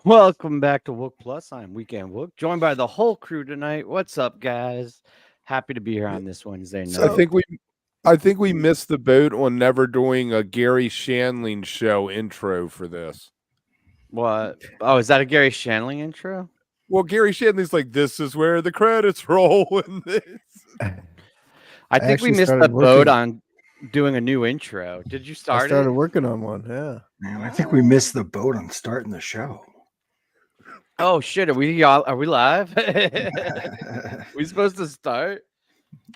Welcome back to Wook+. I'm Weekend Wook, joined by the whole crew tonight. What's up, guys? Happy to be here on this Wednesday So I night. think we missed the boat on never doing a Gary Shandling show intro for this. What? Oh, is that a Gary Shandling intro? Well, Gary Shandling's like, this is where the credits roll in this. I think we actually missed the started boat working- on doing a new intro. Did you I start started it? working on one. Yeah. Man, I think we missed the boat on starting the show. Oh shit! Are we live? We supposed to start?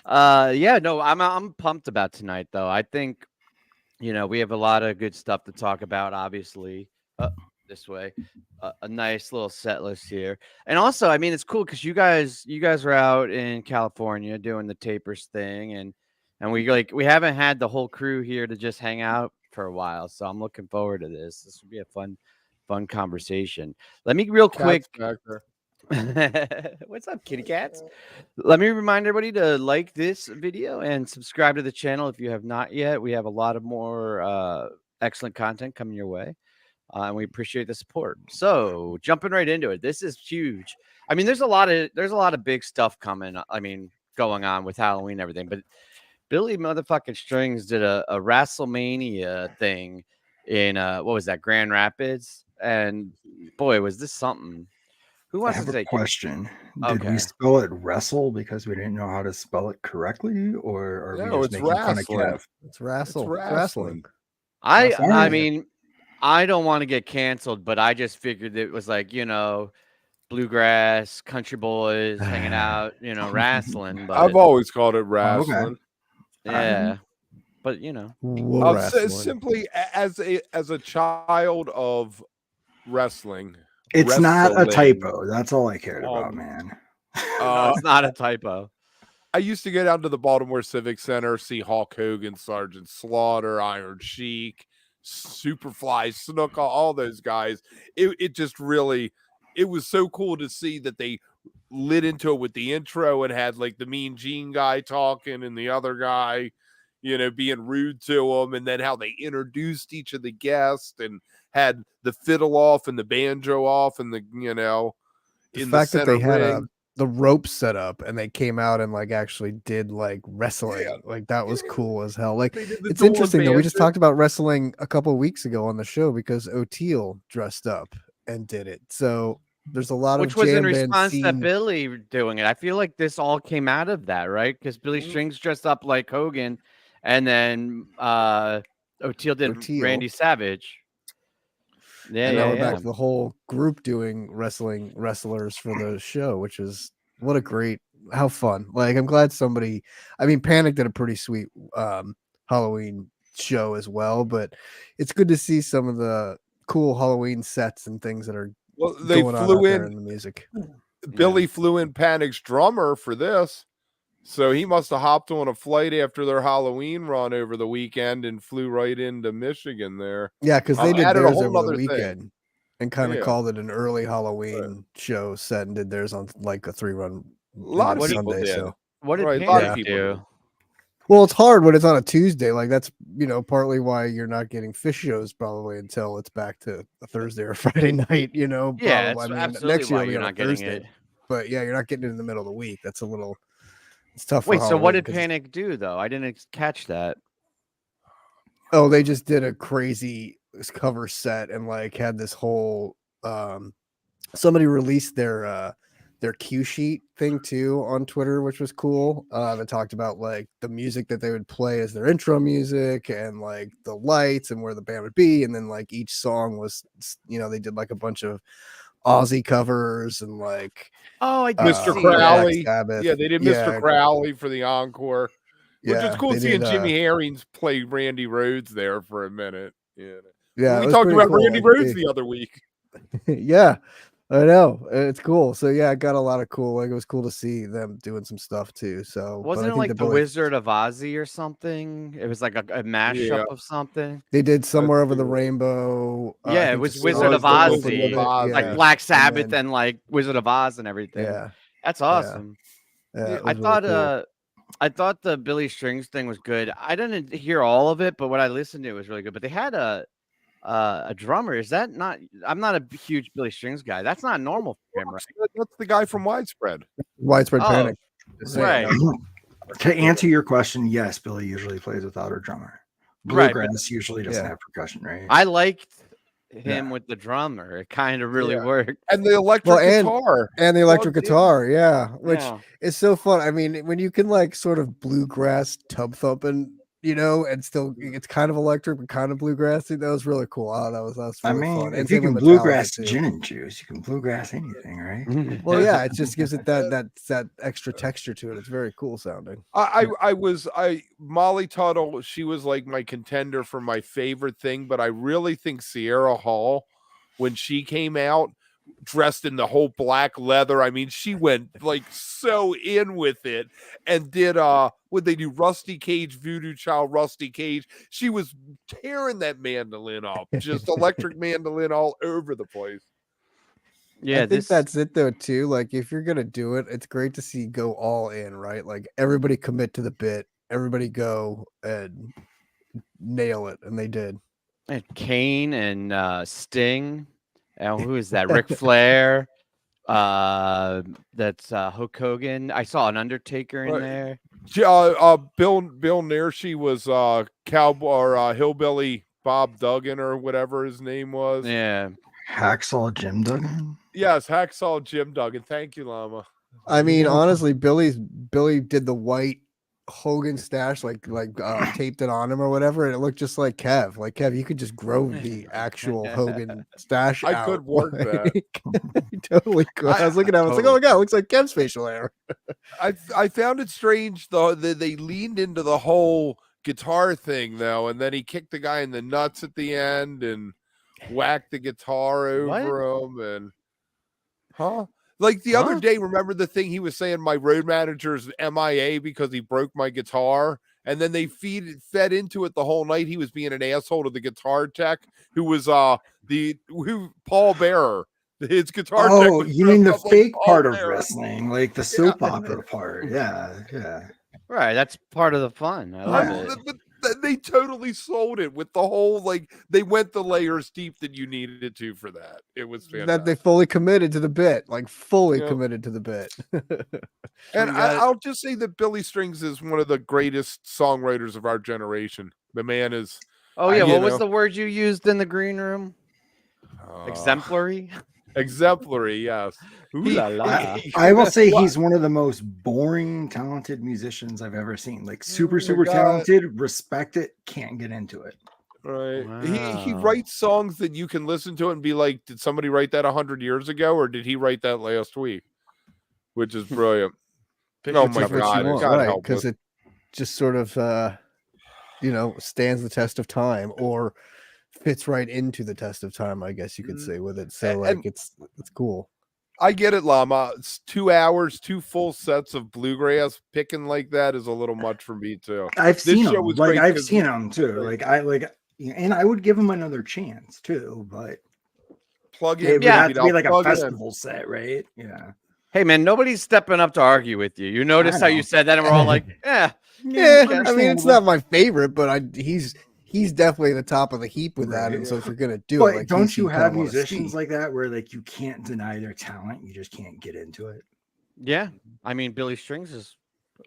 Yeah. No, I'm pumped about tonight, though. I think we have a lot of good stuff to talk about. Obviously, this way, a nice little set list here, and also, I mean, it's cool because you guys are out in California doing the Tapers thing, and we haven't had the whole crew here to just hang out for a while, so I'm looking forward to this. This will be a fun conversation. Let me real quick. What's up, kitty cats? Let me remind everybody to like this video and subscribe to the channel if you have not yet. We have a lot of more excellent content coming your way, and we appreciate the support. So jumping right into it, this is huge. I mean, there's a lot of big stuff coming. I mean, going on with Halloween and everything, but Billy motherfucking Strings did a WrestleMania thing in what was that, Grand Rapids, and boy, was this something. Who I wants have to a take it? question. Did Okay. we spell it wrestle because we didn't know how to spell it correctly, or are No, we it's just making fun of wrestling. Kev? It's wrestling. It's Wrestling. I Sorry. mean, I don't want to get canceled, but I just figured it was like, bluegrass, country boys hanging out, wrestling. But I've always called it wrestling. yeah, but Whoa, wrestling. Simply as a child of wrestling. It's not a Wrestling. typo. That's all I cared about, man. it's not a typo. I used to go down to the Baltimore Civic Center, see Hulk Hogan, Sergeant Slaughter, Iron Sheik, Superfly, Snook, all those guys. It just really, it was so cool to see that they lit into it with the intro and had like the Mean Gene guy talking and the other guy, being rude to them, and then how they introduced each of the guests and had the fiddle off and the banjo off and the fact that they had ring. the rope set up and they came out and like actually did like wrestling. Yeah. Like that was cool as hell. Like They did the it's dueling interesting though. We just banjo. talked about wrestling a couple of weeks ago on the show because O'Teal dressed up and did it. So there's a lot Which of was in jam band response to scene- Billy doing it. I feel like this all came out of that, right? Because Billy Strings dressed up like Hogan, and then O'Teal did O'Teal. Randy Savage. Yeah, and now we're yeah. back to the whole group doing wrestlers for the show, which is how fun. Like I'm glad Panic did a pretty sweet Halloween show as well, but it's good to see some of the cool Halloween sets and things that are They going on flew out there in in the music. Billy flew in Panic's drummer for this. So he must have hopped on a flight after their Halloween run over the weekend and flew right into Michigan there. Yeah, because they did added a theirs whole over nother the thing. weekend and kind of Yeah. called it an early Halloween show set and did theirs on like a 3-run A lot of Sunday. people did. So What did Right, a lot of Panic people do? did. well, it's hard when it's on a Tuesday. Like that's partly why you're not getting Phish shows probably until it's back to a Thursday or Friday night. Yeah, probably. that's absolutely next year why it'll be you're on a not getting Thursday. it. But yeah, you're not getting it in the middle of the week. That's it's tough. Wait, for so what Halloween did 'cause- Panic do though? I didn't catch that. Oh, they just did a crazy cover set and like had this whole somebody released their cue sheet thing too on Twitter, which was cool. That talked about like the music that they would play as their intro music and like the lights and where the band would be, and then like each song was they did like a bunch of Aussie covers and like Oh, I did Mr. see Black Crowley. Sabbath. Yeah, they did Yeah. Mr. Crowley for the encore. Which is cool they seeing did, Jimmy Herrings play Randy Rhodes there for a minute. Yeah. Yeah, it We was talked pretty about cool. Randy Like, Rhodes the other week. yeah, I know it's cool. So yeah, I got a lot of cool. Like it was cool to see them doing some stuff too. So but I Wasn't it think like the Billy- Wizard of Ozzy or something? It was like a mashup Yeah. of something. They did somewhere over the cool. rainbow. I Yeah, it think was the Wizard Stars of Open Ozzy, with it, like yeah. Black Sabbath then- and like Wizard of Oz and everything. Yeah, That's awesome. yeah. it I was really thought cool. I thought the Billy Strings thing was good. I didn't hear all of it, but what I listened to was really good. But they had a a drummer. Is that not? I'm not a huge Billy Strings guy. That's not normal for him, right? That's the guy from Widespread. Widespread Oh, Panic. Just saying, right. To answer your question, yes, Billy usually plays without a drummer. Right, but Bluegrass usually doesn't yeah. have percussion, right? I liked him Yeah. with the drummer. It kind of really Yeah. worked. And the electric and guitar. the electric Plugged in. guitar, yeah, which Yeah. is so fun. I mean, when you can like sort of bluegrass tub thumping, you know, and still it's kind of electric but kind of bluegrassy. That was really cool. Oh, that was I really mean, fun. if And you same can with Metallica, bluegrass too. gin and juice, you can bluegrass anything, right? Well, yeah, it just gives it that extra texture to it. It's very cool sounding. Molly Tuttle, she was like my contender for my favorite thing, but I really think Sierra Hall, when she came out dressed in the whole black leather, I mean, she went like so in with it and did would they do Rusty Cage, Voodoo Child, Rusty Cage? She was tearing that mandolin up, just electric mandolin all over the place. Yeah, I think that's it though too. Like if you're gonna do it, it's great to see go all in, right? Like everybody commit to the bit, everybody go and nail it, and they did. and Kane and Sting. And who is that? Ric Flair. That's Hulk Hogan. I saw an Undertaker in Right. there. Bill Nairshie was cowboy or hillbilly Bob Duggan or whatever his name was. Yeah. Hacksaw Jim Duggan. Yes, Hacksaw Jim Duggan. Thank you, Llama. I mean, Yeah. honestly, Billy did the white Hogan stash, like taped it on him or whatever, and it looked just like Kev. Like Kev, you could just grow the actual Hogan stash. I out. could work that. You totally could. I was looking at it, I was like, oh my god, it looks like Kev's facial hair. I found it strange though that they leaned into the whole guitar thing though, and then he kicked the guy in the nuts at the end and whacked the guitar over him and like the other day, remember the thing he was saying, my road manager's MIA because he broke my guitar, and then they fed into it the whole night. He was being an asshole to the guitar tech who was Paul Bearer. His guitar tech. Oh, was you mean the dressed up fake like part Paul of Bearer. wrestling, like the soap opera part. Yeah. Right. That's part of the fun. I love it. But they totally sold it with the whole like they went the layers deep that you needed to for that. It was fantastic. That they fully committed to the bit, like fully Yeah. committed to the bit. And I'll just say that Billy Strings is one of the greatest songwriters of our generation. The man is. Oh yeah. you What was know. the word you used in the green room? Exemplary. Exemplary, yes. Ooh la la. I will say he's one of the most boring, talented musicians I've ever seen. Like super God. talented, respect it, can't get into it. Right. He Wow. writes songs that you can listen to it and be like, did somebody write that 100 years ago, or did he write that last week? Which is brilliant. Oh Which my is what you God! want, God right? help Because us. it just sort of stands the test of time, or fits right into the test of time, I guess you could say, with it. So like it's cool. I get it, Llama. It's 2 hours, 2 full sets of bluegrass. Picking like that is a little much for me too. I've seen show him. was Like great I've 'cause seen him too. And I would give him another chance too, but plug it in. would have dude, to be I'll like a plug in. festival set, right? Yeah. Hey man, nobody's stepping up to argue with you. You notice how know. you said that, and we're all like, yeah. Yeah, I mean, it's understandable. not my favorite, but he's definitely the top of the heap with that. Right. And so if you're gonna do But it, like, don't he's you kind have of on a musicians ski. like that where like you can't deny their talent, you just can't get into it? Yeah. I mean, Billy Strings is.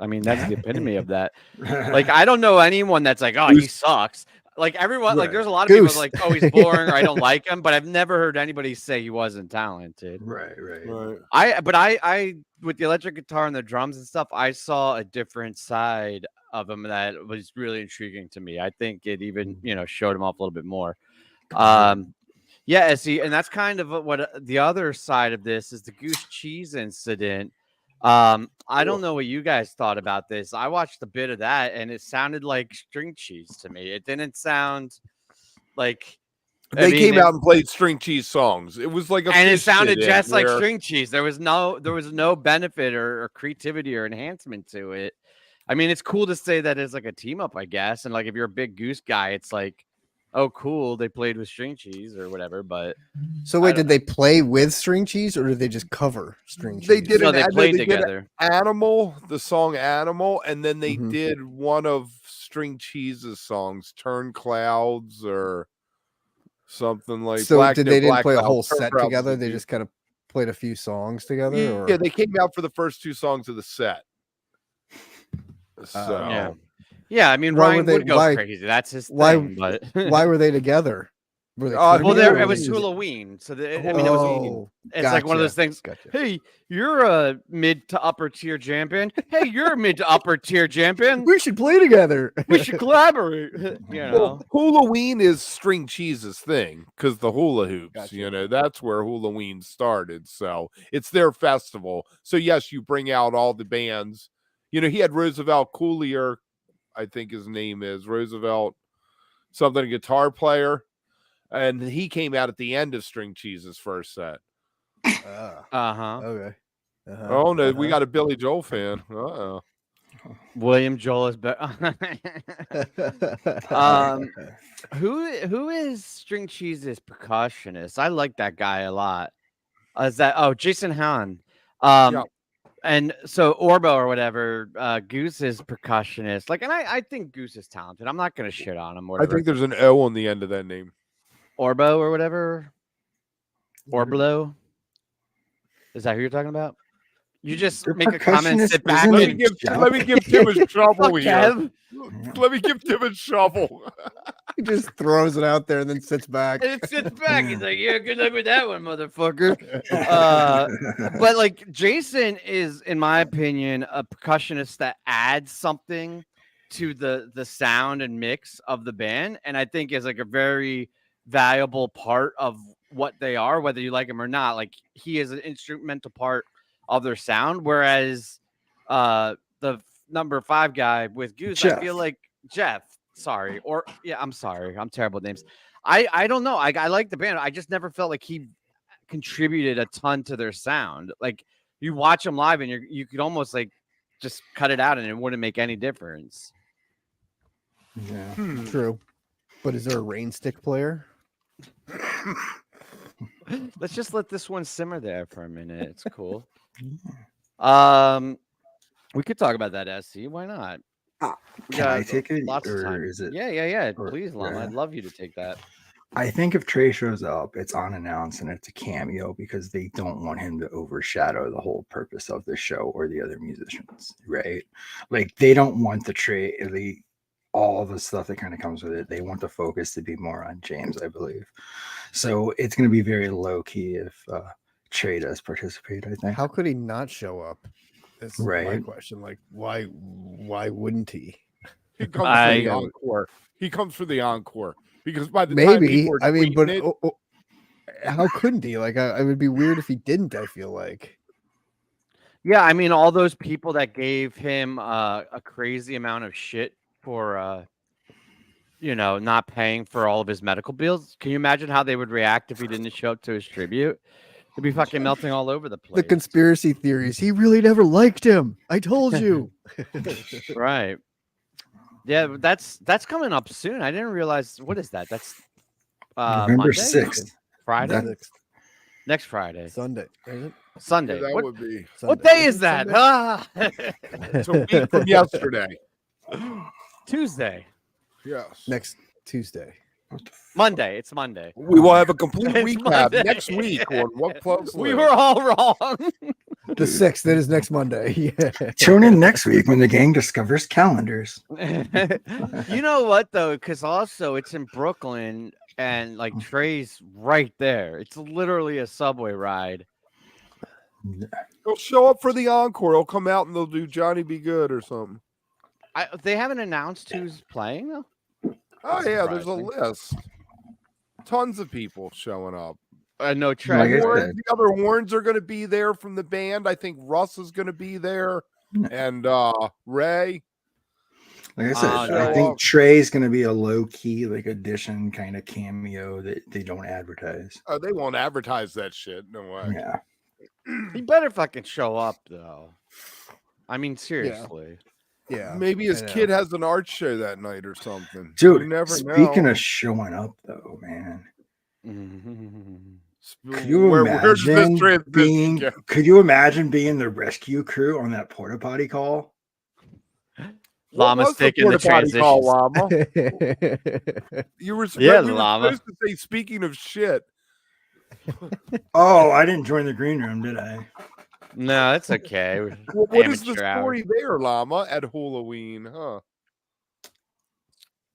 I mean, that's the epitome of that. Like, I don't know anyone that's like, oh, he sucks. Like everyone, like Right. there's a lot of people Goose. like, oh, he's boring or I don't like him, but I've never heard anybody say he wasn't talented. right. Right. I with the electric guitar and the drums and stuff, I saw a different side of him that was really intriguing to me. I think it even, showed him off a little bit more. Yeah, see, and that's kind of what the other side of this is, the goose cheese incident. I don't know what you guys thought about this. I watched a bit of that and it sounded like string cheese to me. It didn't sound like They came out and played string cheese songs. It was like and it Phish sounded did just like where- string cheese. There was no benefit or creativity or enhancement to it. I mean, it's cool to say that it's like a team up, I guess. And like if you're a big Goose guy, it's like, oh, cool, they played with string cheese or whatever. But So wait, did they play with string cheese or did they just cover string cheese? They did no, an- they no, played they did together. Animal, the song Animal, and then they Mhm. did one of String Cheese's songs, Turn Clouds, or something like. So Black did No they didn't Black play a Belt, whole Turn set Proud together? to They Be- just kind of played a few songs together, or Yeah, they came out for the first 2 songs of the set. So Yeah. Yeah, I mean Why were Ryan they- would go why- crazy. That's his why- thing. But why were they together? Were they Well, well, criminals, there or it were was they just- Halloween. So I mean, Oh, it's like one of those gotcha, things. Gotcha. Hey, you're a mid to upper tier champion. Hey, you're a mid to upper tier champion. We should play together. We should collaborate. You know. Well, Halloween is String Cheese's thing because the hula hoops, Gotcha. that's where Halloween started. So it's their festival. So yes, you bring out all the bands. He had Roosevelt Coolier, I think his name is Roosevelt, something guitar player, and he came out at the end of String Cheese's first set. Uh-huh. Okay. Oh no, we got a Billy Joel fan. Uh-oh. William Joel is better. Who is String Cheese's percussionist? I like that guy a lot. Is that Jason Hahn? Yeah. And so Orbo or whatever, Goose is percussionist. Like, and I think Goose is talented. I'm not gonna shit on him. Or I whatever. think there's an O on the end of that name. Orbo or whatever. Orblo. Is that who you're talking about? You just Your make a comment, percussionist sit back, isn't and Let me give Tim a shovel Fuck here. Kev. Let me give Tim a shovel. He just throws it out there and then sits back. And it sits back. He's like, "Yeah, good luck with that one, motherfucker." But like Jason is, in my opinion, a percussionist that adds something to the sound and mix of the band, and I think is like a very valuable part of what they are, whether you like him or not. Like he is an instrumental part of their sound, whereas the number 5 guy with Goose, Jeff. I feel like Jeff. Sorry, I'm sorry, I'm terrible at names. I don't know. I like the band. I just never felt like he contributed a ton to their sound. Like you watch them live and you could almost like just cut it out and it wouldn't make any difference. Yeah. True. But is there a rain stick player? Let's just let this one simmer there for a minute. It's cool. We could talk about that, SC. Why not? We Can I got take it, lots of or time. is it? Yeah. or- Please, Lum. yeah. I'd love you to take that. I think if Trey shows up, it's unannounced and it's a cameo because they don't want him to overshadow the whole purpose of the show or the other musicians, right? Like they don't want all the stuff that kind of comes with it. They want the focus to be more on James, I believe. So it's going to be very low key if Trey does participate, I think. How could he not show up? That's my Right. question. Like, why wouldn't he? He comes for I- the encore. He comes for the encore because by the time Maybe. people are I mean, but tweeting it, how couldn't he? Like, it would be weird if he didn't. I feel like. Yeah, I mean, all those people that gave him a crazy amount of shit for not paying for all of his medical bills. Can you imagine how they would react if he didn't show up to his tribute? It'd be fucking melting all over the place. The conspiracy theories. He really never liked him. I told you. Right. Yeah, but that's coming up soon. I didn't realize. What is that? That's November Monday? 6th. Friday, That- next Friday, Sunday. Is it? Sunday. that What, would be what Sunday. day is it that? Sunday? Ah! it's a week from yesterday. Tuesday, Yes. Next Tuesday. What the f- Monday. It's Monday. We will have a complete It's recap Monday. next week on what clubs We live. were all wrong. The 6th. That is next Monday. Yeah. Tune in next week when the gang discovers calendars. You know what though? Because also it's in Brooklyn and like Trey's right there. It's literally a subway ride. He'll show up for the encore. He'll come out and they'll do Johnny Be Good or something. They haven't announced who's playing though. Oh That's yeah, there's a surprising. list. Tons of people showing up. No Like Trey. I Warren, said. the other Warrens are going to be there from the band. I think Russ is going to be there, and Ray. Like I said, no. I think Trey's going to be a low key, like addition kind of cameo that they don't advertise. Oh, they won't advertise that shit. No way. Yeah. He better fucking show up though. I mean, seriously. Yeah. Maybe his I know. kid has an art show that night or something. Dude, you never speaking know. of showing up, though, man, Mhm. could you Where does this imagine transition being? go? Could you imagine being the rescue crew on that porta potty call? Llama's What's the taking the porta potty call, transitions. Llama? You were Yeah, we Llama. were supposed to say, speaking of shit. Oh, I didn't join the green room, did I? No, it's okay. What is the Amateur hour. story there, Llama, at Halloween, huh?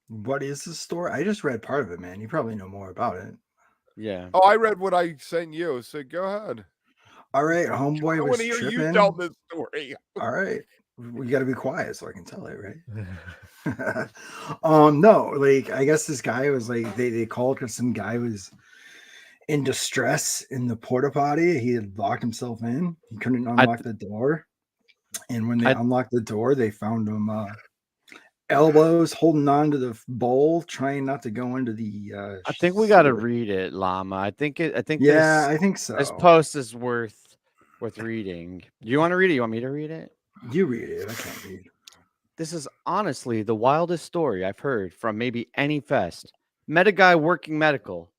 What is the story? I just read part of it, man. You probably know more about it. Yeah. Oh, I read what I sent you, so go ahead. All right, I homeboy want was to hear you tripping. tell this story. All right, we got to be quiet so I can tell it, right? No, like I guess this guy was like they called because some guy was in distress in the porta potty. He had locked himself in. He couldn't unlock the door, and when they unlocked the door, they found him elbows holding on to the bowl, trying not to go into the. I think we got to read it, Llama. I think yeah, I think so. This post is worth reading. Do you want to read it? You want me to read it? You read it. I can't read. This is honestly the wildest story I've heard from maybe any fest. Met a guy working medical.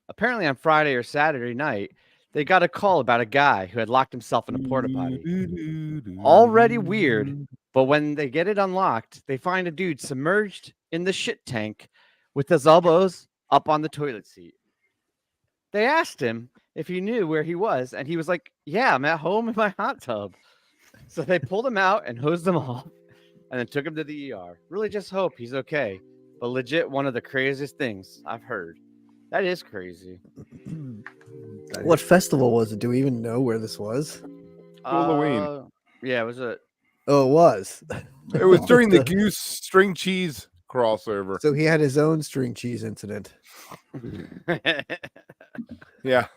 Apparently on Friday or Saturday night, they got a call about a guy who had locked himself in a porta potty. Already weird, but when they get it unlocked, they find a dude submerged in the shit tank with his elbows up on the toilet seat. They asked him if he knew where he was, and he was like, yeah, I'm at home in my hot tub. So they pulled him out and hosed him off and then took him to the ER. Really just hope he's okay. But legit one of the craziest things I've heard. That is crazy. What festival was it? Do we even know where this was? Halloween. Yeah, it was a... Oh, it was. It was during the goose string cheese crossover. So he had his own string cheese incident. Yeah.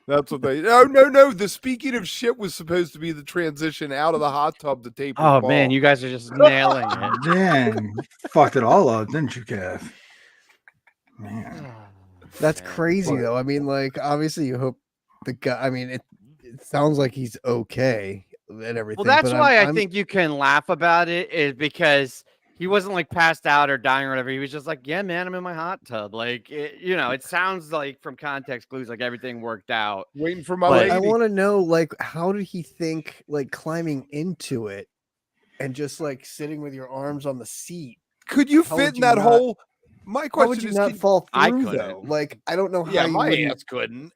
That's what they... No. The speaking of shit was supposed to be the transition out of the hot tub to tape. Oh, man, you guys are just nailing it. Man, you fucked it all up, didn't you, Kev? Man. That's crazy, though. I mean, like, obviously you hope the guy... I mean, it sounds like he's okay and everything. Well, that's but why I think you can laugh about it, is because he wasn't like passed out or dying or whatever. He was just like, yeah, man, I'm in my hot tub. Like, it sounds like from context clues, like everything worked out. Waiting for my But lady. I want to know, like, how did he think, like, climbing into it and just, like, sitting with your arms on the seat? Could you How fit would in you that not- hole? My How question would you is, not fall through, I though? couldn't. Like, I don't know how yeah, you my wouldn't- ass couldn't.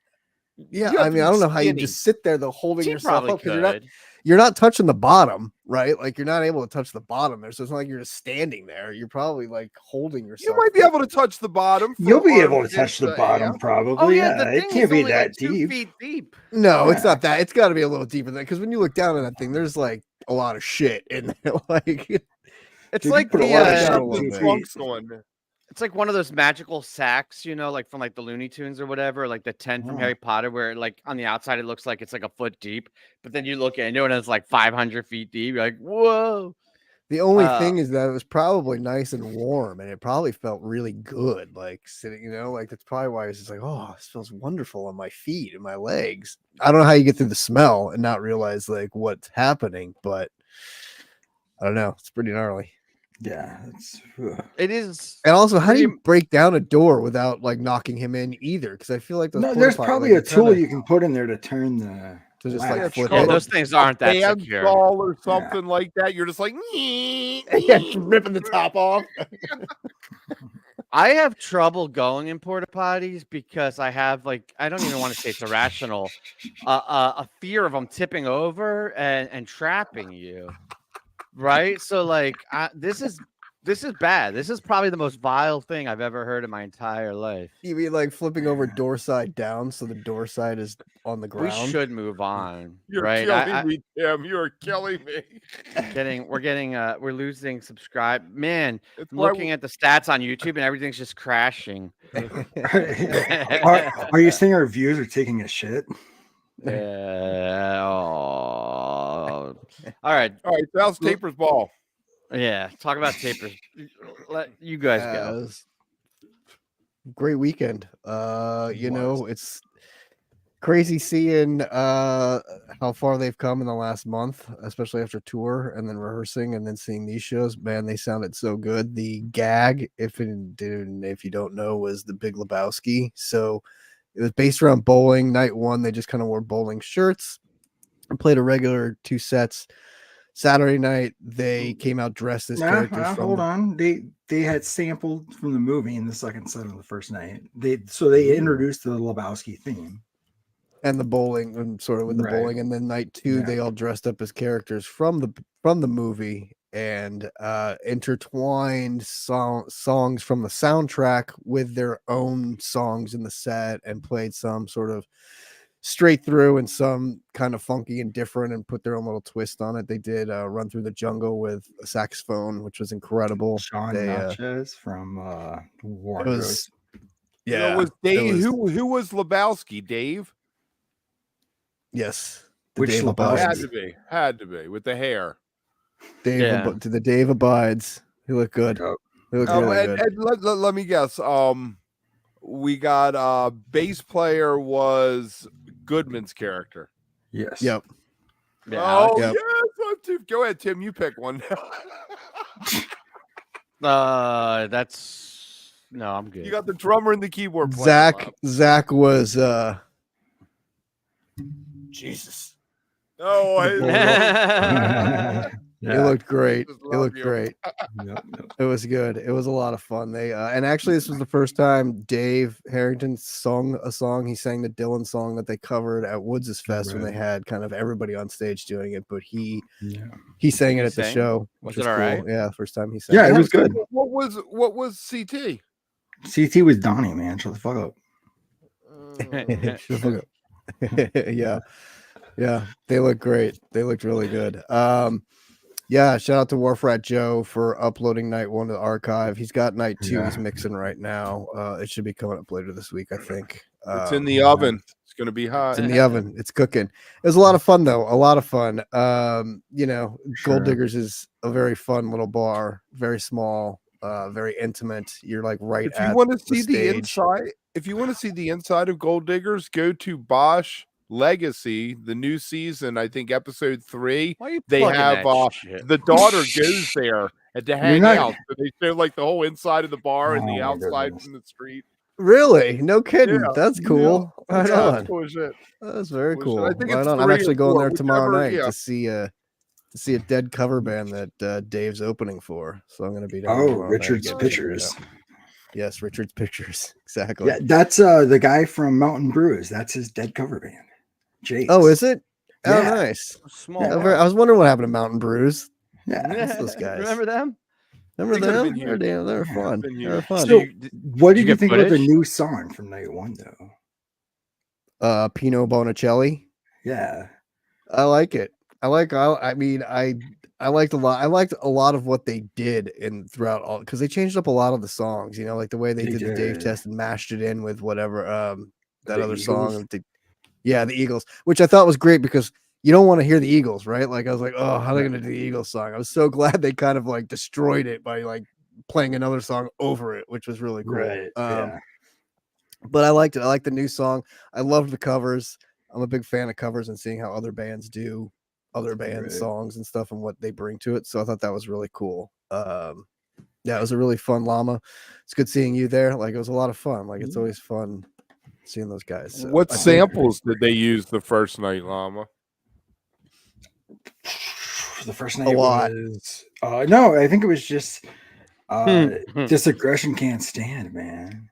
Yeah, You have I to mean, be I don't know how you skinny. just sit there, though, holding She yourself probably up, because could. you're not touching the bottom, right? Like, you're not able to touch the bottom there, so it's not like you're just standing there. You're probably, like, holding yourself. You might be able to touch the bottom. for You'll be able to arms touch the and bottom, ass. probably. Oh, yeah, yeah, the it thing can't is be only that like 2 deep. feet deep. No, it's Yeah. not that. It's got to be a little deeper than that, because when you look down on that thing, there's, like, a lot of shit in there. Like, It's Dude, like you put a the lot of uh, shit Shove a in little the bit. trunks on. it's like one of those magical sacks, like from like the Looney Tunes or whatever, like the tent from Oh. Harry Potter, where like on the outside it looks like it's like a foot deep, but then you look into it and it's like 500 feet deep. You're like, whoa. the only thing is that it was probably nice and warm, and it probably felt really good, like sitting, like that's probably why it's just like, oh, this feels wonderful on my feet and my legs. I don't know how you get through the smell and not realize like what's happening, but I don't know. It's pretty gnarly. Yeah, it's It is. And also, how do you Pretty- break down a door without like knocking him in either? Because I feel like those no. porta There's potty, probably like, a tool kinda- you can put in there to turn the To just, latch. like, flip Yeah, it. those things aren't that Band secure. ball or something like that. You're just like, yeah, ripping the top off. I have trouble going in porta potties because I have like, I don't even want to say it's irrational, a fear of them tipping over and trapping you. Right. So like, this is bad. This is probably the most vile thing I've ever heard in my entire life. You mean like flipping over door side down so the door side is on the We ground? should move on. you're right. killing me, Tim. You're killing me. We're losing subscribe. Man, It's I'm why looking at the stats on YouTube and everything's just crashing. are you saying our views are taking a shit? Yeah. Oh. All right. All right, so how's Taper's ball? Yeah. Talk about tapers. Let you guys It go. was great weekend. It's crazy seeing how far they've come in the last month, especially after tour and then rehearsing and then seeing these shows. Man, they sounded so good. The gag, if you don't know, was the Big Lebowski. So it was based around bowling. Night one, they just kind of wore bowling shirts and played a regular 2 sets. Saturday night they came out dressed as characters from hold on. They had sampled from the movie in the second set of the first night. They introduced the Lebowski theme and the bowling, and sort of with the bowling, and then night 2 they all dressed up as characters from the movie and intertwined songs from the soundtrack with their own songs in the set and played some sort of straight through and some kind of funky and different and put their own little twist on it. They did Run Through the Jungle with a saxophone, which was incredible. Sean Natchez from War. It was, yeah. Was Dave, who was Lebowski? Dave? Yes. Which Dave Lebowski? Had to be with the hair. The Dave abides. He looked good. He looked really good. And let me guess. We got bass player was Goodman's character. Yes. Yep. Yeah, yes. Go ahead, Tim. You pick one. That's no, I'm good. You got the drummer and the keyboard player. Zach was Jesus. Oh, It looked great. It looked great. It was good. It was a lot of fun. They and actually this was the first time Dave Harrington sung a song. He sang the Dylan song that they covered at Woods' Fest when they had kind of everybody on stage doing it, but he sang it at the show. Was it all right? Yeah, first time he sang. Yeah, it was good. What was CT? CT was Donnie, man. Shut the fuck up. Shut the fuck up. Yeah, they look great. They looked really good. Yeah, shout out to Wharf Rat Joe for uploading night 1 to the archive. He's got night 2. He's mixing right now. It should be coming up later this week, I think. It's in the oven. It's gonna be hot. It's in the oven. It's cooking. It was a lot of fun though. A lot of fun. Gold Diggers is a very fun little bar, very small, very intimate. You're like right if you want to see the inside, if you want to see the inside of Gold Diggers, go to Bosch Legacy, the new season, I think episode 3. They have the daughter goes there and to hang out. So they show like the whole inside of the bar and the outside from the street. Really? No kidding. That's cool. Right on. Cool shit. That's very cool. I think right it's on. I'm actually going there tomorrow night to see a dead cover band that Dave's opening for. So I'm going to be down. Oh, Richard's Pictures. Yes, Richard's Pictures. Exactly. Yeah, that's the guy from Mountain Brews. That's his dead cover band. Jace. Oh, is it? Yeah. Oh, nice. Small. Yeah, I was wondering what happened to Mountain Brews. Yeah, that's those guys. Remember them? Remember them? They're fun. They're fun. So, what did you think about the new song from night 1, though? Pino Bonicelli. Yeah, I like it. I liked a lot. I liked a lot of what they did throughout all, because they changed up a lot of the songs. You know, like the way they did the Dave test and mashed it in with whatever that other Eagles. song. The Eagles, which I thought was great because you don't want to hear the Eagles, right? Like I was like, oh, how are they going to do the Eagles song? I was so glad they kind of like destroyed it by like playing another song over it, which was really cool. Right. But I liked it. I liked the new song. I loved the covers. I'm a big fan of covers and seeing how other bands do other bands' songs and stuff and what they bring to it. So I thought that was really cool. Yeah, it was a really fun Llama. It's good seeing you there. Like it was a lot of fun. Like it's always fun seeing those guys. So what samples did they use the first night, Llama? The first night was no, I think it was just this aggression can't stand, man.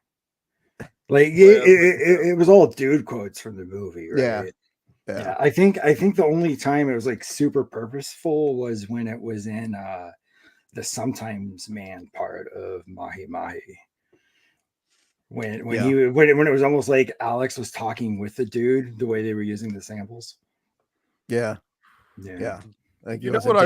Like it was all dude quotes from the movie, right? Yeah. I think the only time it was like super purposeful was when it was in the Sometimes Man part of Mahi Mahi. When it was almost like Alex was talking with the dude, the way they were using the samples. Yeah. Like, you know what I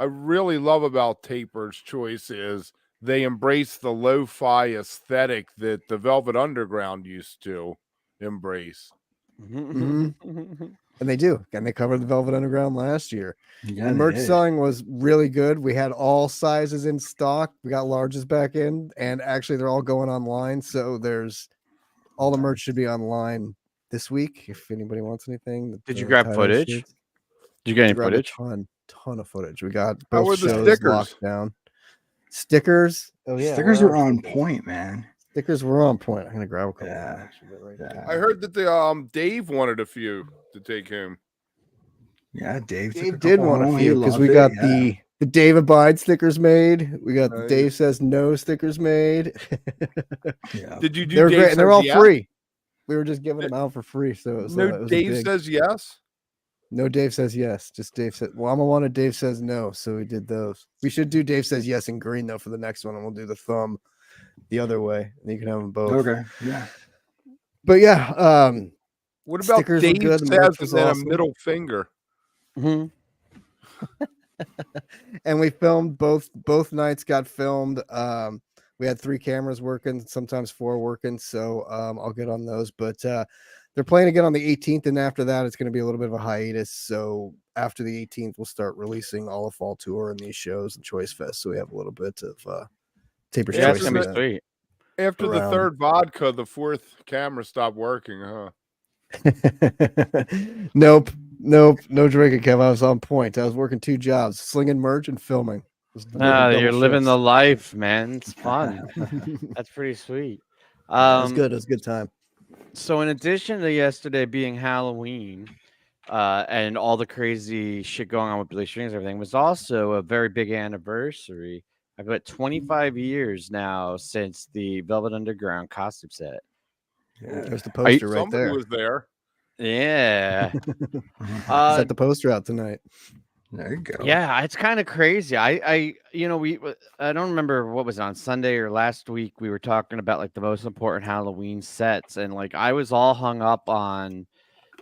really love about Taper's choice is they embrace the lo-fi aesthetic that the Velvet Underground used to embrace. Mm-hmm. And they do. And they covered the Velvet Underground last year. Yeah, the merch selling was really good. We had all sizes in stock. We got larges back in, and actually they're all going online. So there's all the merch should be online this week. If anybody wants anything. Did you grab footage? Did you get any footage? Ton of footage. We got both shows stickers locked down. Stickers. Oh yeah. Stickers were on point, man. Stickers were on point. I'm gonna grab a couple. I heard that the Dave wanted a few to take home. Yeah, Dave did want a few because we got the Dave Abide stickers made. We got the Dave Says No stickers made. Yeah. Did you do? They're Dave great, and they're Says all Yes? free. We were just giving them out for free, so it was, No, it was Dave big. Says Yes. No, Dave Says Yes. Just Dave said. Well, I'm wanted Dave Says No, so we did those. We should do Dave Says Yes in green though for the next one, and we'll do the thumb the other way, and you can have them both. Okay. Yeah. But yeah, What about stickers were Dave good, the Says merch and was then awesome. a middle finger? Mhm. And we filmed both nights. Got filmed. We had 3 cameras working, sometimes 4 working. So I'll get on those. But they're playing again on the 18th, and after that, it's going to be a little bit of a hiatus. So after the 18th, we'll start releasing all of Fall Tour and these shows and Choice Fest. So we have a little bit of Taper's Yeah, Choice. it's gonna be sweet. After the Around. 3rd vodka, the 4th camera stopped working, huh? Nope, no drinking, Kev. I was on point. I was working 2 jobs, slinging merch and filming. You're living the life, man. It's fun. That's pretty sweet. It was good. It was a good time. So in addition to yesterday being Halloween, and all the crazy shit going on with Billy Strings and everything, was also a very big anniversary. I've got 25 years now since the Velvet Underground costume set. Yeah, there's the poster right Somebody there. was there. Yeah. Set the poster out tonight. There you go. Yeah, it's kind of crazy. I don't remember what was it, on Sunday or last week. We were talking about like the most important Halloween sets, and like I was all hung up on,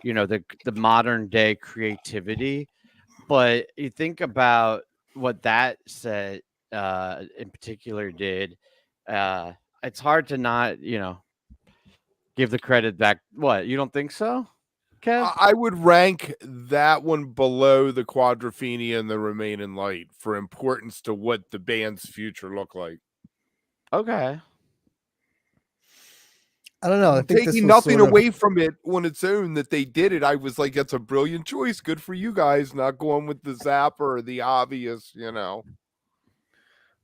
the modern day creativity. But you think about what that set in particular did. It's hard to not, give the credit back. What, you don't think so, Kev? I would rank that one below the Quadrophenia and the Remain in Light for importance to what the band's future looked like. Okay. I don't know. I think this Taking was nothing sort of- away from it on its own that they did it, I was like, that's a brilliant choice. Good for you guys, not going with the Zapper or the obvious, But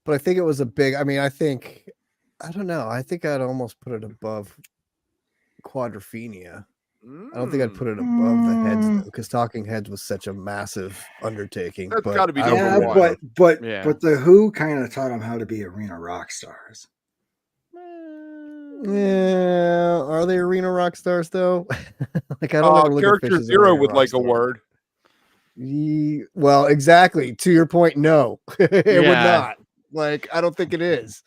I think it was a big. I mean, I don't know. I think I'd almost put it above Quadrophenia. I don't think I'd put it above the Heads though, because Talking Heads was such a massive undertaking. That's but gotta be I don't number know. one. but Yeah. the Who kind of taught them how to be arena rock stars. Yeah, are they arena rock stars though? Like I don't ever look at Character Phish as an Zero arena would rock like star. a word. Well, exactly. To your point, no, it would Yeah. not. Like I don't think it is.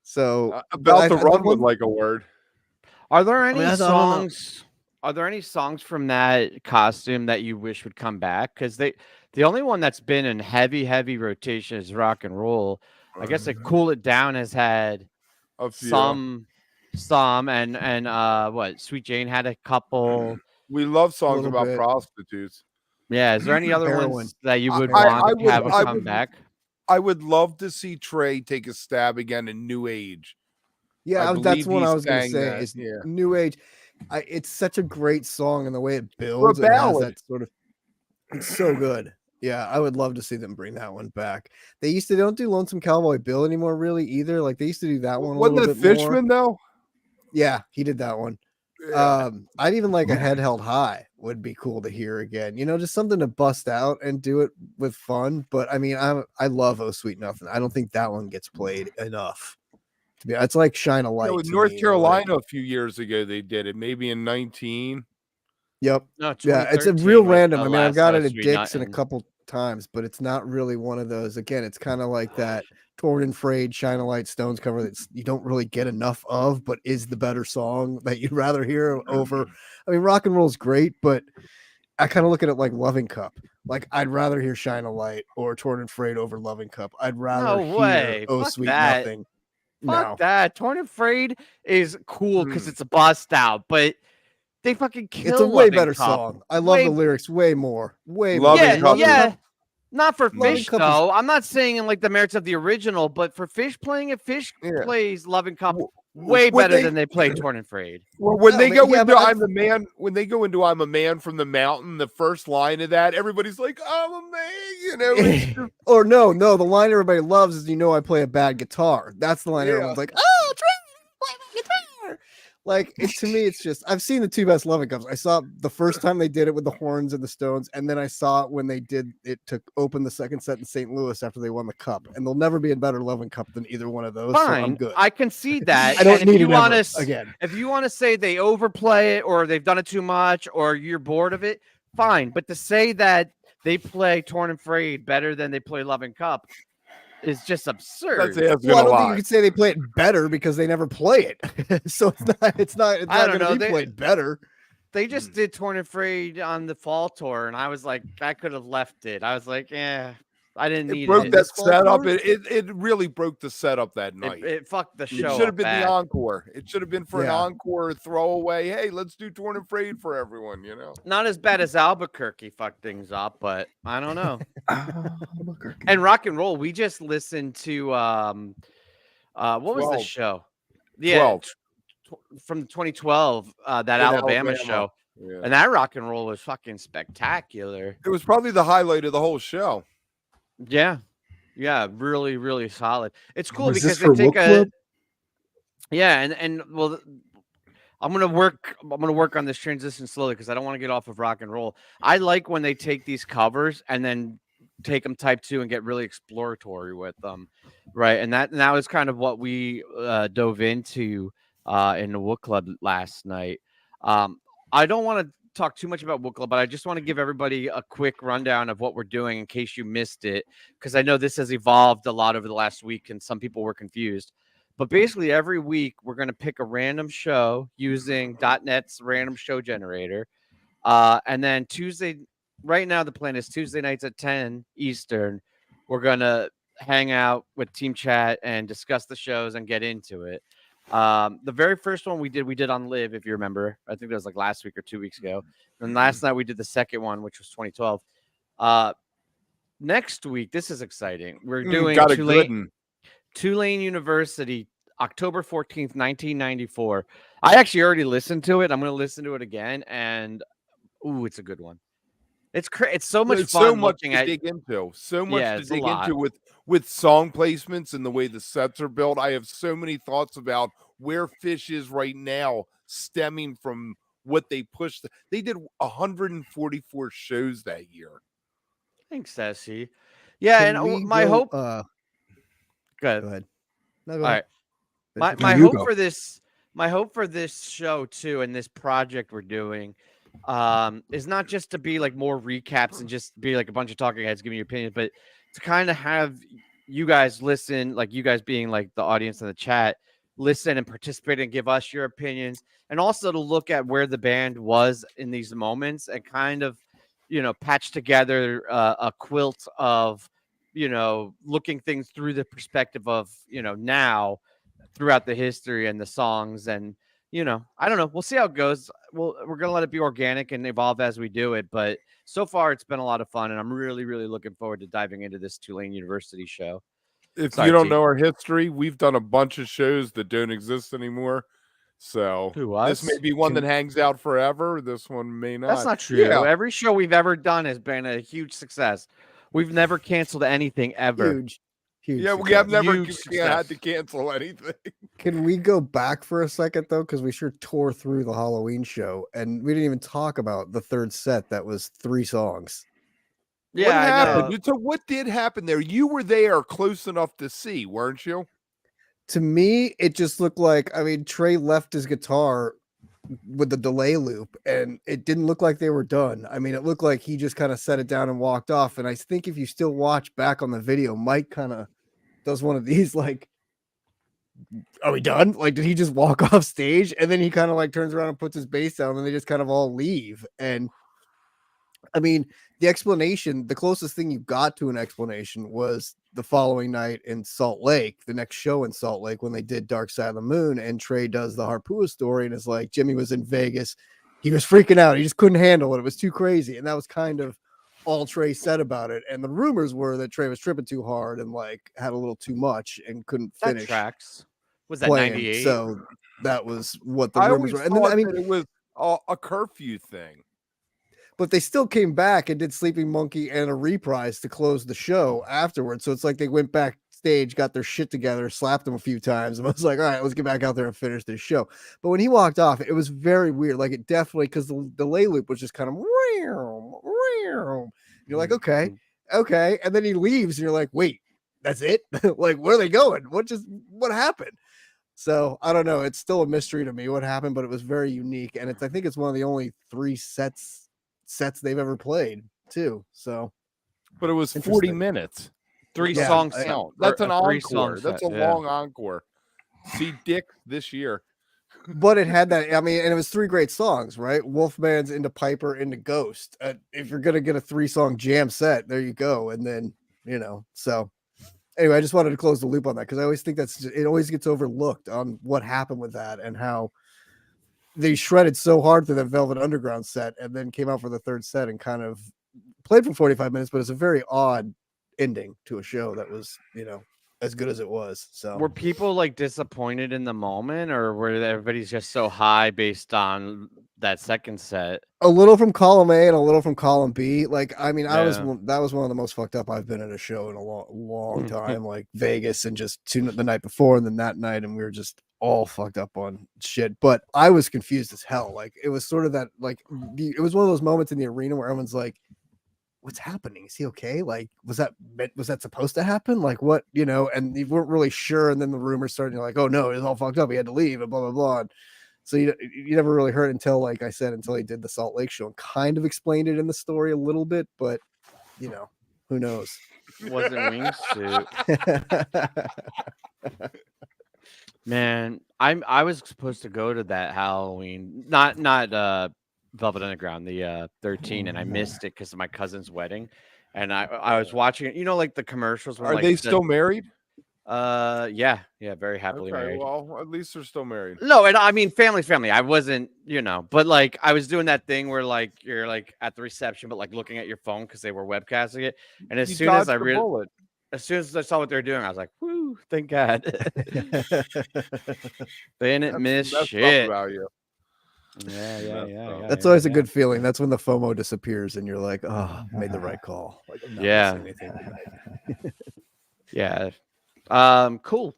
So About the the Run would one- like a word. Are there any mean, I don't know. songs? Are there any songs from that costume that you wish would come back? Because the only one that's been in heavy rotation is Rock and Roll. I guess like Cool It Down has had A few. some, and what, Sweet Jane had a couple. We love songs little about bit. prostitutes. Yeah, is there any other Heroin. ones that you would I want to would- have I come would- back? I would love to see Trey take a stab again in New Age. Yeah, I that's believe what I he was going to sang say. that, Is yeah. New Age. It's such a great song, and the way it builds For a and has ballad. that sort of. It's so good. Yeah, I would love to see them bring that one back. They don't do Lonesome Cowboy Bill anymore, really either. Like they used to do that one a Wasn't little that bit more. Fishman though? Yeah, he did that one. I'd even like a Head Held High would be cool to hear again. Just something to bust out and do it with fun. But I mean, I love Oh Sweet Nothing. I don't think that one gets played enough. It's like Shine a Light. with to North me, Carolina a few years ago they did it, maybe in 19. Yep. No, Yeah, it's a 2013 real was random. the I mean, I've last got No it at Sweet Dick's and a Nothing. couple times, but it's not really one of those. Again, it's kind of like that Torn and Frayed Shine a Light Stones cover that you don't really get enough of, but is the better song that you'd rather hear over. I mean, rock and roll is great, but I kind of look at it like Loving Cup. Like I'd rather hear Shine a Light or Torn and Frayed over Loving Cup. I'd rather No way. hear Oh Fuck Sweet that. Nothing. Fuck No. that. Torn and Frayed is cool because it's a bust out, but they fucking kill. It's a way Loving better Cup. song. I love Way- the lyrics way more. Way Loving more. Cup Yeah. Not for Loving Phish Cup is- though. I'm not saying in like the merits of the original, but for Phish playing it, Phish Yeah. plays Loving Cup W- way when better they- than they play Torn and Frayed. Well, when No, they but- go yeah, into but I- I'm a man, when they go into I'm a man from the mountain, the first line of that, everybody's like, I'm a man, it's just- Or no, the line everybody loves is I play a bad guitar. That's the line Yeah. everyone's like, oh, Trey, play the guitar. Like to me, it's just I've seen the two best Loving Cups. I saw the first time they did it with the horns and the stones, and then I saw it when they did it to open the second set in St. Louis after they won the cup. And there'll never be a better Loving Cup than either one of those. So I'm Fine, good. I concede that. I don't And if need you it want ever to again. If you want to say they overplay it or they've done it too much or you're bored of it, fine. But to say that they play Torn and Frayed better than they play Loving Cup is just absurd. Well, I don't think you can say they play it better because they never play it. So it's not I don't going to know. be played better. They just did Torn and Frayed on the fall tour, and I was like, I could have left it. I was like, yeah, I didn't need broke it. that setup. It really broke the setup that night. It fucked the show. It should have been bad. the encore. It should have been for an encore throwaway. Hey, let's do Torn and Frayed for everyone. You know, not as bad as Albuquerque fucked things up, but I don't know. And Rock and Roll, we just listened to what was the show? Yeah, 12. From 2012, that Alabama show. Yeah. And that Rock and Roll was fucking spectacular. It was probably the highlight of the whole show. Yeah. Yeah, really, really solid. It's cool Was because this for they take Wook+live? and well, I'm gonna work on this transition slowly because I don't want to get off of Rock and Roll. I like when they take these covers and then take them type 2 and get really exploratory with them, right? And that was kind of what we dove into in the Wook Club last night. I don't want to talk too much about Wook Club, but I just want to give everybody a quick rundown of what we're doing in case you missed it, because I know this has evolved a lot over the last week and some people were confused. But basically every week we're going to pick a random show using .net's random show generator. And then Tuesday, right now the plan is Tuesday nights at 10 Eastern. We're going to hang out with Team Chat and discuss the shows and get into it. The very first one we did on Live, if you remember. I think that was like last week or 2 weeks ago. And last night we did the second one, which was 2012. Next week, this is exciting. We're doing Tulane University, October 14th, 1994. I actually already listened to it. I'm going to listen to it again, and it's a good one. It's so much fun. So much to dig into. So much to dig into with song placements and the way the sets are built. I have so many thoughts about where Phish is right now, stemming from what they pushed. They did 144 shows that year. Thanks, Sassy. Yeah, and my hope. Go ahead. No, go ahead. All right. My hope for this show too, and this project we're doing, is not just to be like more recaps and just be like a bunch of talking heads giving your opinions, but to kind of have you guys listen, like you guys being like the audience in the chat, listen and participate and give us your opinions, and also to look at where the band was in these moments and kind of, patch together a quilt of, looking things through the perspective of, now throughout the history and the songs. And, I don't know. We'll see how it goes. We're going to let it be organic and evolve as we do it. But so far, it's been a lot of fun. And I'm really, really looking forward to diving into this Tulane University show. If you don't know our history, we've done a bunch of shows that don't exist anymore. So this may be one that hangs out forever. This one may not. That's not true. Yeah. Every show we've ever done has been a huge success. We've never canceled anything ever. Huge. Yeah, we have never had to cancel anything. Can we go back for a second, though? Because we sure tore through the Halloween show, and we didn't even talk about the third set. That was 3 songs. Yeah, what happened? So what did happen there? You were there close enough to see, weren't you? To me, it just looked like, Trey left his guitar with the delay loop, and it didn't look like they were done. It looked like he just kind of set it down and walked off. And I think if you still watch back on the video, Mike kind of does one of these, like, are we done? Like, did he just walk off stage? And then he kind of like turns around and puts his bass down, and they just kind of all leave. And the explanation, the closest thing you got to an explanation was the following night in Salt Lake, the next show in Salt Lake, when they did Dark Side of the Moon, and Trey does the Harpua story, and it's like Jimmy was in Vegas. He was freaking out. He just couldn't handle it. It was too crazy. And that was kind of all Trey said about it. And the rumors were that Trey was tripping too hard and like had a little too much and couldn't finish. That tracks. Was that 98? So that was what the rumors were. And then, it was a curfew thing. But they still came back and did Sleeping Monkey and a reprise to close the show afterwards. So it's like they went back stage, got their shit together, slapped him a few times, and I was like, all right, let's get back out there and finish this show. But when he walked off, it was very weird. Like it definitely, because the delay loop was just kind of you're like, okay. And then he leaves, and you're like, wait, that's it? Like, where are they going? What happened? So I don't know. It's still a mystery to me what happened, but it was very unique. And I think it's one of the only 3 sets they've ever played too. So, but it was 40 minutes. 3 Yeah, songs I- count. That's an Or a 3-song encore. That's a set, yeah. long encore. See Dick this year. but it had that. I mean, and it was 3 great songs, right? Wolfman's into Piper into Ghost. If you're gonna get a 3-song jam set, there you go. And then so. Anyway, I just wanted to close the loop on that because I always think it always gets overlooked on what happened with that and how they shredded so hard through that Velvet Underground set and then came out for the 3rd set and kind of played for 45 minutes, but it's a very odd ending to a show that was, as good as it was. So Were people like disappointed in the moment, or were everybody's just so high based on that 2nd set? a little from column A and a little from column B. Like, I mean, Yeah. that was one of the most fucked up I've been at a show in a long time, like Vegas and just the night before and then that night. And we were just all fucked up on shit, but I was confused as hell. Like it was sort of that, like it was one of those moments in the arena where everyone's like, what's happening? Is he okay? Like, was that supposed to happen? Like what, and you weren't really sure. And then the rumors started, like, oh no, it's all fucked up. He had to leave and blah, blah, blah. And so you never really heard until, like I said, until he did the Salt Lake show and kind of explained it in the story a little bit, but who knows? Wasn't wingsuit. Man, I was supposed to go to that Halloween, not Velvet Underground, the 13, and I missed it because of my cousin's wedding. And I was watching it, like the commercials. Where, Are like, they still married? Yeah, very happily Okay, married. well, at least they're still married. No, and I mean family's family. I wasn't, but like I was doing that thing where like you're like at the reception, but like looking at your phone because they were webcasting it. And as You soon as dodged the bullet. as soon as I saw what they were doing, I was like, "Whoo, thank God." They didn't miss That's shit. about you. Yeah. That's always a good feeling. That's when the FOMO disappears and you're like, oh, I made the right call. Like, I'm not Yeah. missing anything. Yeah. Cool.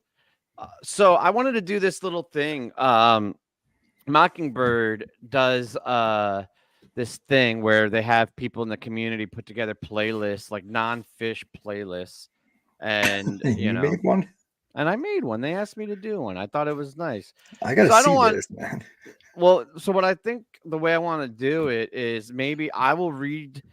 So I wanted to do this little thing. Mockingbird does this thing where they have people in the community put together playlists, like non-Phish playlists, and You made one? and I made one. They asked me to do one. I thought it was nice. I gotta So I don't see want- this, man. Well, so what I think the way I want to do it is maybe I will read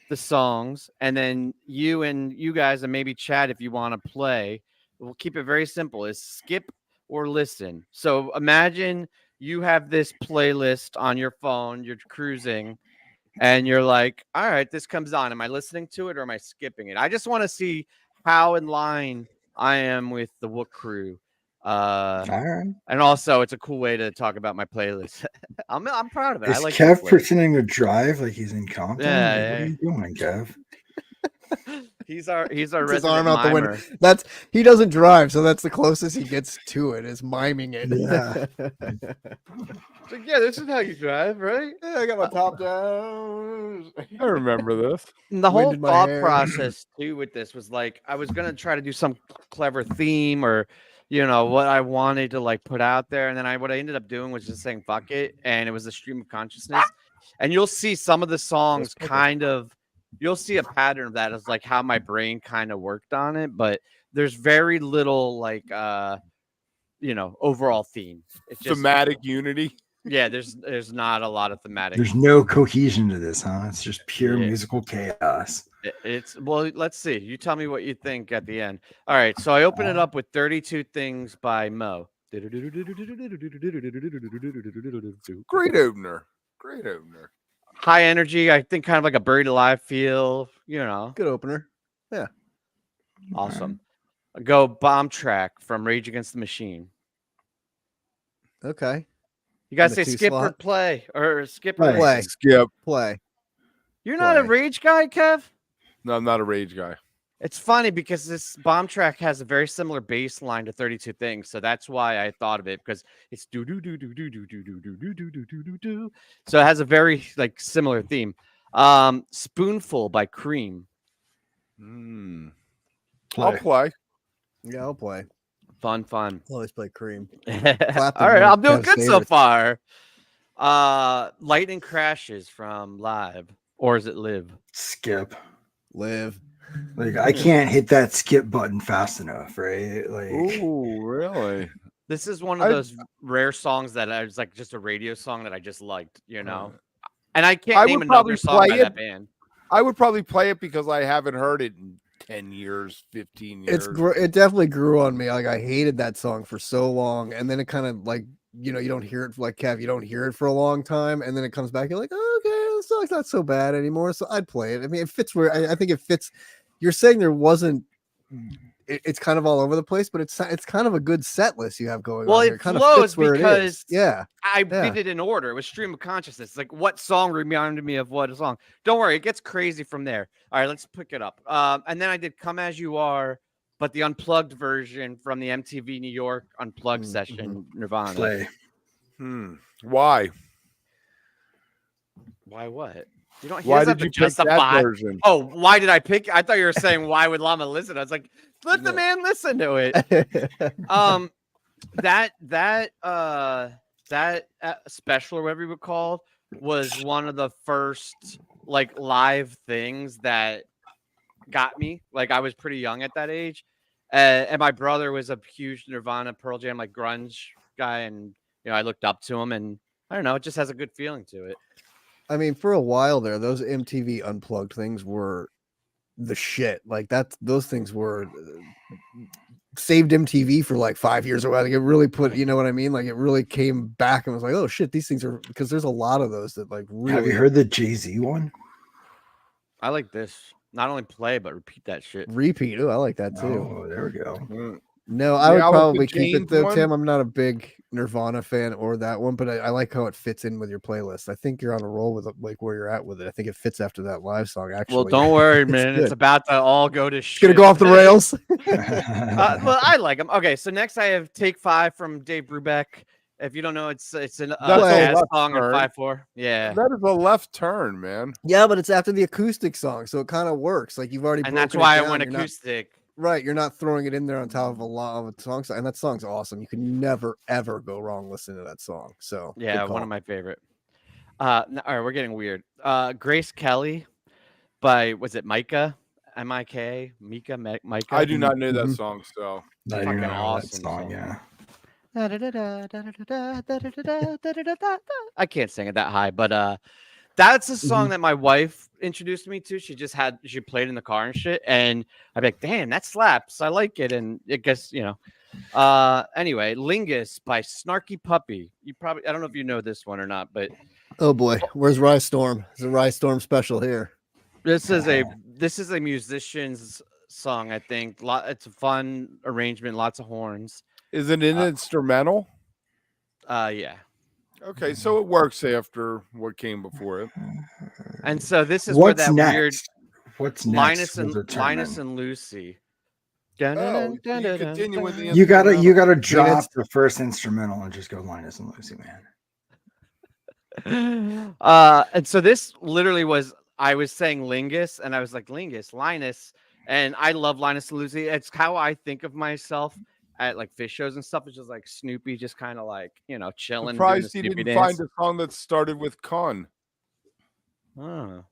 the songs, and then you guys and maybe Chad, if you want to play, we'll keep it very simple. Is skip or listen. So imagine you have this playlist on your phone, you're cruising, and you're like, all right, this comes on. Am I listening to it or am I skipping it? I just want to see how in line I am with the Wook crew. All right. And also, it's a cool way to talk about my playlist. I'm proud of it. Is I like Kev this way. pretending to drive like he's in Compton? Yeah, Like, yeah. what are you doing, Kev? He's our Puts his resident arm out the mimer. window. He doesn't drive, so that's the closest he gets to it is miming it. Yeah. It's like, yeah, this is how you drive, right? Yeah, I got my top down. I remember this. And the whole Winded my thought hair. process too with this was like I was gonna try to do some clever theme or what I wanted to like put out there, and then what I ended up doing was just saying fuck it, and it was a stream of consciousness. And you'll see some of the songs you'll see a pattern of that as like how my brain kind of worked on it, but there's very little like overall theme. It's just Thematic unity. yeah, there's not a lot of thematic. There's no cohesion to this, huh? It's just pure Yeah. musical chaos. It's well, let's see. You tell me what you think at the end. All right, so I open it up with 32 Things by Mo. Great opener. Great opener. High energy, I think kind of like a Buried Alive feel, Good opener. awesome. Go Bomb Track from Rage Against the Machine. Okay. You guys In the say 2 skip or slot? play or skip or Play. listen? Play. Skip. Play. You're not a Play. Rage guy, Kev? No, I'm not a rage guy. It's funny because this Bomb Track has a very similar bass line to 32 Things, so that's why I thought of it, because it's do do do do do do do do do do do do do do. So it has a very like similar theme. Spoonful by Cream. I'll play. Yeah, I'll play. Fun. I'll always play Cream. All Clapton, right, one of I'm doing Kev's good so favorites. far. Lightning Crashes from Live, or is it Live? Skip. Live. Like I can't hit that skip button fast enough, right? Like Ooh, really? This is one of I- those rare songs that I was like just a radio song that I just liked, you know. And I can't I name would another probably song by play that it. band. I would probably play it because I haven't heard it in 10 years, 15 years. It definitely grew on me. Like I hated that song for so long, and then it kind of like you don't hear it like Kev. You don't hear it for a long time, and then it comes back. You're like, oh, okay, this song's not so bad anymore. So I'd play it. I mean, it fits where I think it fits. You're saying there wasn't. It's kind of all over the place, but it's kind of a good set list you have going Well, on. it It kind of flows fits where it because is. Yeah. I Yeah. did it in order. It was stream of consciousness. Like what song reminded me of what song. Don't worry, it gets crazy from there. All right, let's pick it up. And then I did "Come As You Are," but the unplugged version from the MTV New York unplugged Mhm. session, Nirvana. play. Why? Why what? You don't. He Why doesn't did have you to pick that justify. version? Oh, why did I pick? I thought you were saying why would Llama listen? I was like, let the No. man listen to it. That special or whatever you would call was one of the first like live things that got me. Like I was pretty young at that age, and my brother was a huge Nirvana, Pearl Jam, like grunge guy, and I looked up to him, and I don't know, it just has a good feeling to it. I mean, for a while there, those MTV unplugged things were the shit. Like those things were saved MTV for like 5 years or whatever. Like it really put, you know what I mean? Like it really came back and was like, oh shit, these things are, because there's a lot of those that like really. Have you heard the Jay-Z one? I like this. Not only play but repeat that shit. Repeat? Oh, I like that too. Oh, there we go. No, I would Yeah, I like the probably keep it James though, one. Tim. I'm not a big Nirvana fan or that one, but I like how it fits in with your playlist. I think you're on a roll with like where you're at with it. I think it fits after that live song. Actually, Well, don't worry, It's man. It's good. about to all go to shit. It's gonna go off the rails. Well, I like them. Okay, so next I have "Take 5" from Dave Brubeck. If you don't know, it's an That's a jazz left song in turn. 5/4. Yeah, That is a left turn, man. Yeah, but it's after the acoustic song, so it kind of works. Like you've already and that's broken it why I down. went You're not- acoustic. Right, you're not throwing it in there on top of a lot of a song, and that song's awesome. You can never ever go wrong listening to that song. So Yeah, good one call. of my favorite. All right, we're getting weird. Grace Kelly by was it Micah? M-I-K? Mika? Micah? I do not know that Mhm. song, so I do Fucking know that awesome song, song. yeah. I can't sing it that high, but that's a song Mhm. that my wife introduced me to. She played in the car and shit, and I'd be like, damn, that slaps. I like it. And it gets, anyway, Lingus by Snarky Puppy. I don't know if you know this one or not, but Oh boy, where's Rye Storm? There's a Rye Storm special here. this is a musician's song, I think. It's a fun arrangement, lots of horns. is it an instrumental? Yeah. Okay, so it works after what came before it. And so this is What's where that next? weird What's next? Linus will and determine. Lucy. Oh, you continue with the You gotta instrumental. drop the first instrumental and just go Linus and Lucy, man. And so this literally was, I was saying Lingus and I was like Linus, and I love Linus and Lucy. It's how I think of myself at like Phish shows and stuff. It's just like Snoopy, just kind of like chilling. Surprised doing he the Snoopy didn't dance. find a song that started with "con" Oh.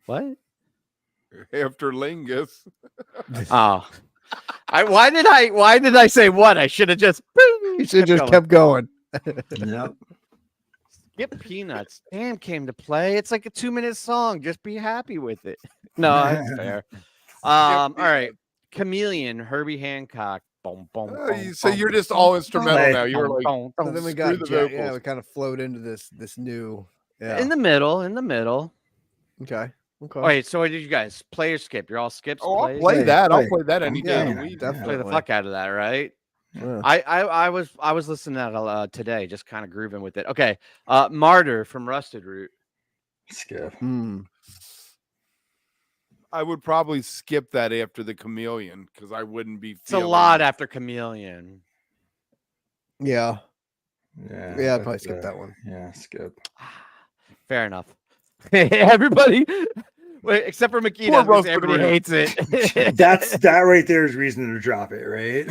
What? after Lingus. Oh. Why did I say what? I should have just You should have just kept going. Yep. Skip Peanuts. Damn, came to play. It's like a 2-minute song. Just be happy with it. No, that's fair. All right. Chameleon, Herbie Hancock. Boom, boom, Oh, boom, so boom, you're just boom, all boom, instrumental Hey, now. You're like, boom, So boom. then we Screw got the yeah, vocals. we kind of flowed into this new. Yeah. In the middle. Okay. Okay. Wait, so what did you guys play or skip? You're all skips. oh, I'll plays? play that. I'll Play. play that any day of Yeah, the week. definitely. Play the fuck out of that, right? Yeah. I was listening to that today, just kind of grooving with it. Okay, Martyr from Rusted Root. Skip. Hmm. I would probably skip that after the Chameleon because I wouldn't be. It's a lot after Chameleon. Yeah. Yeah. Yeah. I'd probably that's, skip that one. Yeah, skip. Fair enough. Everybody, Wait, except for Poor Makita, because roasted everybody root. hates it. That right there is reason to drop it, right?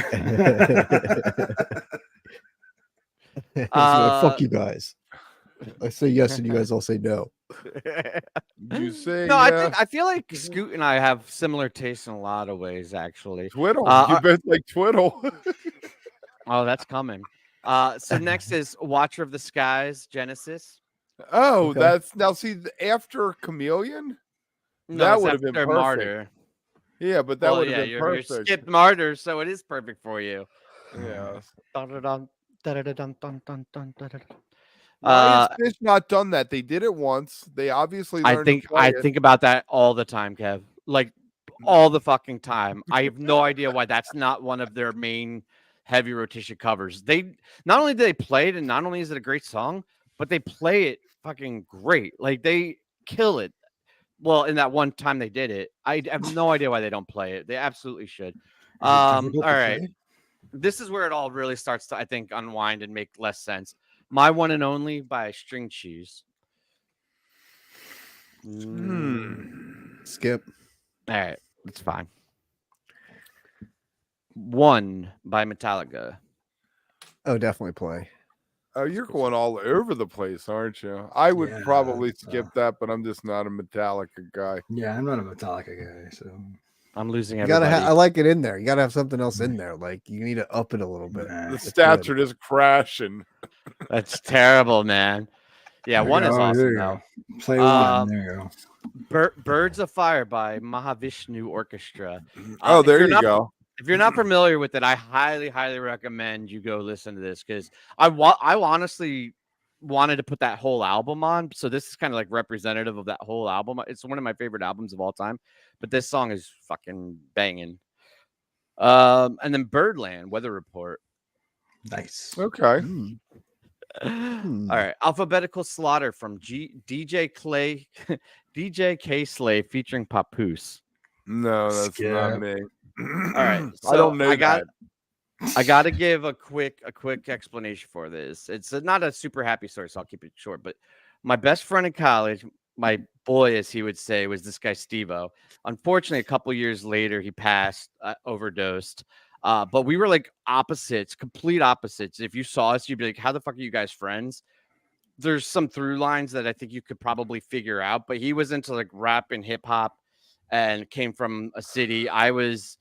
He's like, fuck Uh, you guys. I say yes, and you guys all say no. You say No, yeah. I feel like Scoot and I have similar tastes in a lot of ways, actually. Twiddle. Uh, You uh, both like twiddle. Oh, that's coming. So next is Watcher of the Skies, Genesis. Oh, Okay. that's now see after Chameleon. No, That it's would have been after perfect. Martyr. Yeah, but that Well, would have yeah, been you perfect. skipped Martyr, so it is perfect for you. Yeah. Dun-dun-dun, dun-dun-dun, dun-dun-dun, dun-dun-dun. Why has Uh, Fish not done that? They did it once. They obviously I learned to think play I it. think about that all the time, Kev. Like all the fucking time. I have no idea why that's not one of their main heavy rotation covers. They not only do they play it, and not only is it a great song, but they play it fucking great. Like they kill it. Well, in that one time they did it, I have no idea why they don't play it. They absolutely should. Is it All difficult to right. play? This is where it all really starts to, I think, unwind and make less sense. My One and Only by String Cheese. Skip. All right, that's fine. One by Metallica. Oh, definitely play. Oh, you're going all over the place, aren't you? I would Yeah, probably skip that, but I'm just not a Metallica guy. Yeah, I'm not a Metallica guy, so I'm losing You gotta. everybody. I like it in there. You gotta have something else in there. Like you need to up it a little bit. Nah. The It's stats good. are just crashing. That's terrible, man. Yeah, There one you is go, there awesome you though. go. Play one. There you go. Birds of Fire by Mahavishnu Orchestra. Oh, If there you're you not- go. If you're not familiar with it, I highly, highly recommend you go listen to this because I honestly wanted to put that whole album on. So this is kind of like representative of that whole album. It's one of my favorite albums of all time, but this song is fucking banging. And then Birdland, Weather Report. Nice. Okay. All right, Alphabetical Slaughter from DJ K Slave featuring Papoose. No, that's not Skip. me. All right, so I don't know I got that. to give a quick explanation for this. It's not a super happy story, so I'll keep it short. But my best friend in college, my boy, as he would say, was this guy Steve-O. Unfortunately, a couple years later, he passed, overdosed. But we were like opposites, complete opposites. If you saw us, you'd be like, "How the fuck are you guys friends?" There's some through lines that I think you could probably figure out. But he was into like rap and hip hop, and came from a city. I was,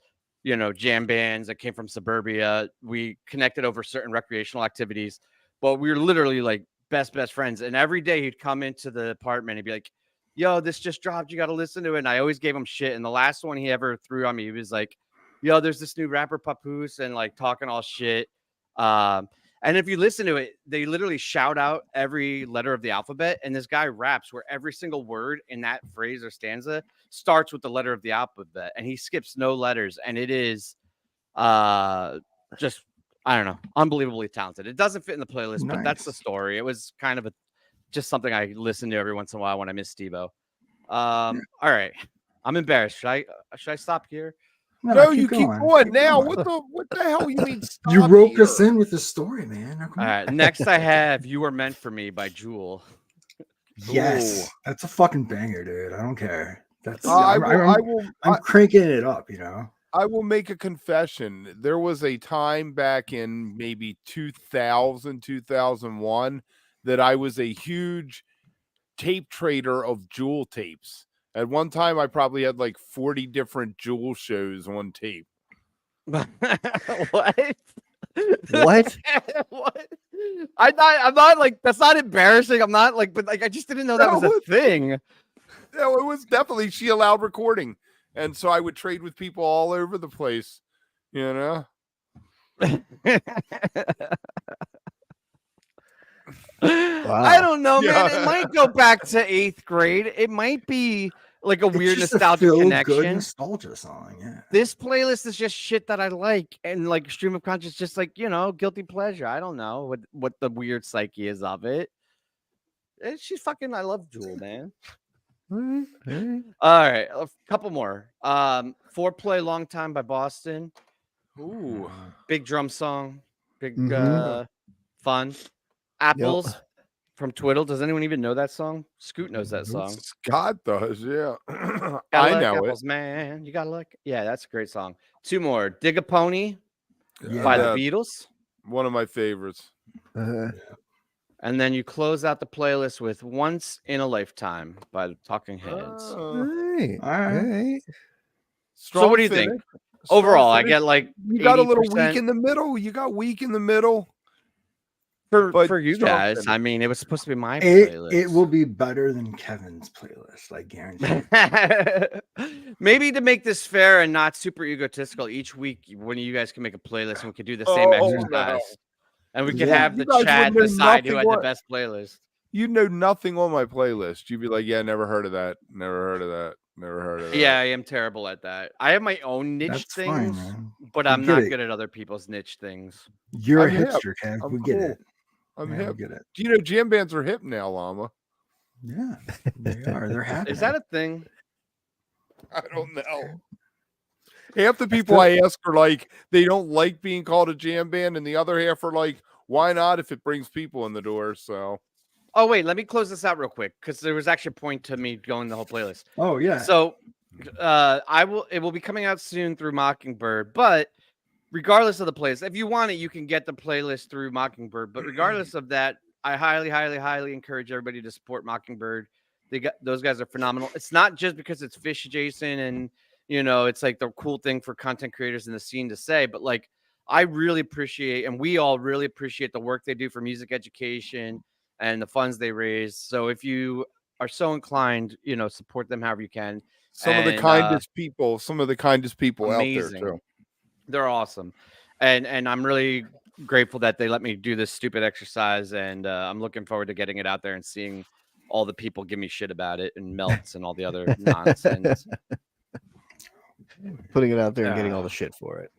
jam bands. I came from suburbia. We connected over certain recreational activities, but we were literally like best friends. And every day he'd come into the apartment and be like, "Yo, this just dropped. You got to listen to it." And I always gave him shit. And the last one he ever threw on me, he was like, "Yo, there's this new rapper Papoose," and like talking all shit. And if you listen to it, they literally shout out every letter of the alphabet. And this guy raps where every single word in that phrase or stanza starts with the letter of the alphabet. And he skips no letters. And it is just, I don't know, unbelievably talented. It doesn't fit in the playlist, but that's the Nice. story. It was kind of just something I listen to every once in a while when I miss Steve-O. All right. I'm embarrassed. Should I stop here? No, you keep going. Keep Now. going. What the hell you mean? You stop roped us here? in with the story, man. Now, come All on. right. Next, I have "You Were Meant for Me" by Jewel. Yes, Ooh. that's a fucking banger, dude. I don't care. That's I I'm cranking it up, I will make a confession. There was a time back in maybe 2000, 2001 that I was a huge tape trader of Jewel tapes. At one time, I probably had like 40 different Jewel shows on tape. What? What? What? I'm not like, that's not embarrassing. I'm not like, but like I just didn't know that was a thing. No, it was definitely she allowed recording. And so I would trade with people all over the place, Wow. I don't know, man. Yeah. It might go back to 8th grade. It might be like a weird just nostalgic good connection. nostalgia song, yeah. This playlist is just shit that I like, and like stream of conscious, just like guilty pleasure. I don't know what the weird psyche is of it. She's fucking. I love Jewel, man. All right, a couple more. Foreplay Long Time by Boston. Ooh. Big drum song. Big Mhm. fun. Apples from Twiddle. Does anyone even know that song? Scoot knows that song. Scott does, yeah. Gotta I like know apples, man. You gotta like. Yeah, that's a great song. Two more. Dig a Pony it. by the That- Beatles. One of my favorites. And then you close out the playlist with Once in a Lifetime by the Talking Heads. Right. All right. So what do you think? Overall, I get like you got a little 80% weak in the middle. You got weak in the middle. for you strong guys. finish. I mean, it was supposed to be my playlist. It will be better than Kevin's playlist, I guarantee. Maybe to make this fair and not super egotistical, each week when you guys can make a playlist and we could do the same exercise. No. And we could Yeah. have You the guys chat wouldn't know decide who had nothing the what- best playlist. You know nothing on my playlist. You'd be like, yeah, never heard of that. Never heard of that. Never heard of that. Yeah, I am terrible at that. I have my own niche That's things, fine, man. but We I'm get not it. good at other people's niche things. You're I'm a hip. hipster, Kev. I'm We get cool. it. I'm Yeah, hip. we get it. Do you know jam bands are hip now, Llama? Yeah, they are. They're happy. Is that a thing? I don't know. Half the people I ask are like, they don't like being called a jam band, and the other half are like, why not if it brings people in the door? So, Oh, wait, let me close this out real quick because there was actually a point to me going the whole playlist. Oh yeah. So it will be coming out soon through Mockingbird, but regardless of the playlist, if you want it, you can get the playlist through Mockingbird. But regardless of that, I highly, highly, highly encourage everybody to support Mockingbird. Those guys are phenomenal. It's not just because it's Phish adjacent and it's like the cool thing for content creators in the scene to say, but like I really appreciate, and we all really appreciate the work they do for music education and the funds they raise. So if you are so inclined, support them however you can. some of the kindest people out amazing. there too. They're awesome. And I'm really grateful that they let me do this stupid exercise. And I'm looking forward to getting it out there and seeing all the people give me shit about it and melts and all the other nonsense. Putting it out there and getting all the shit for it.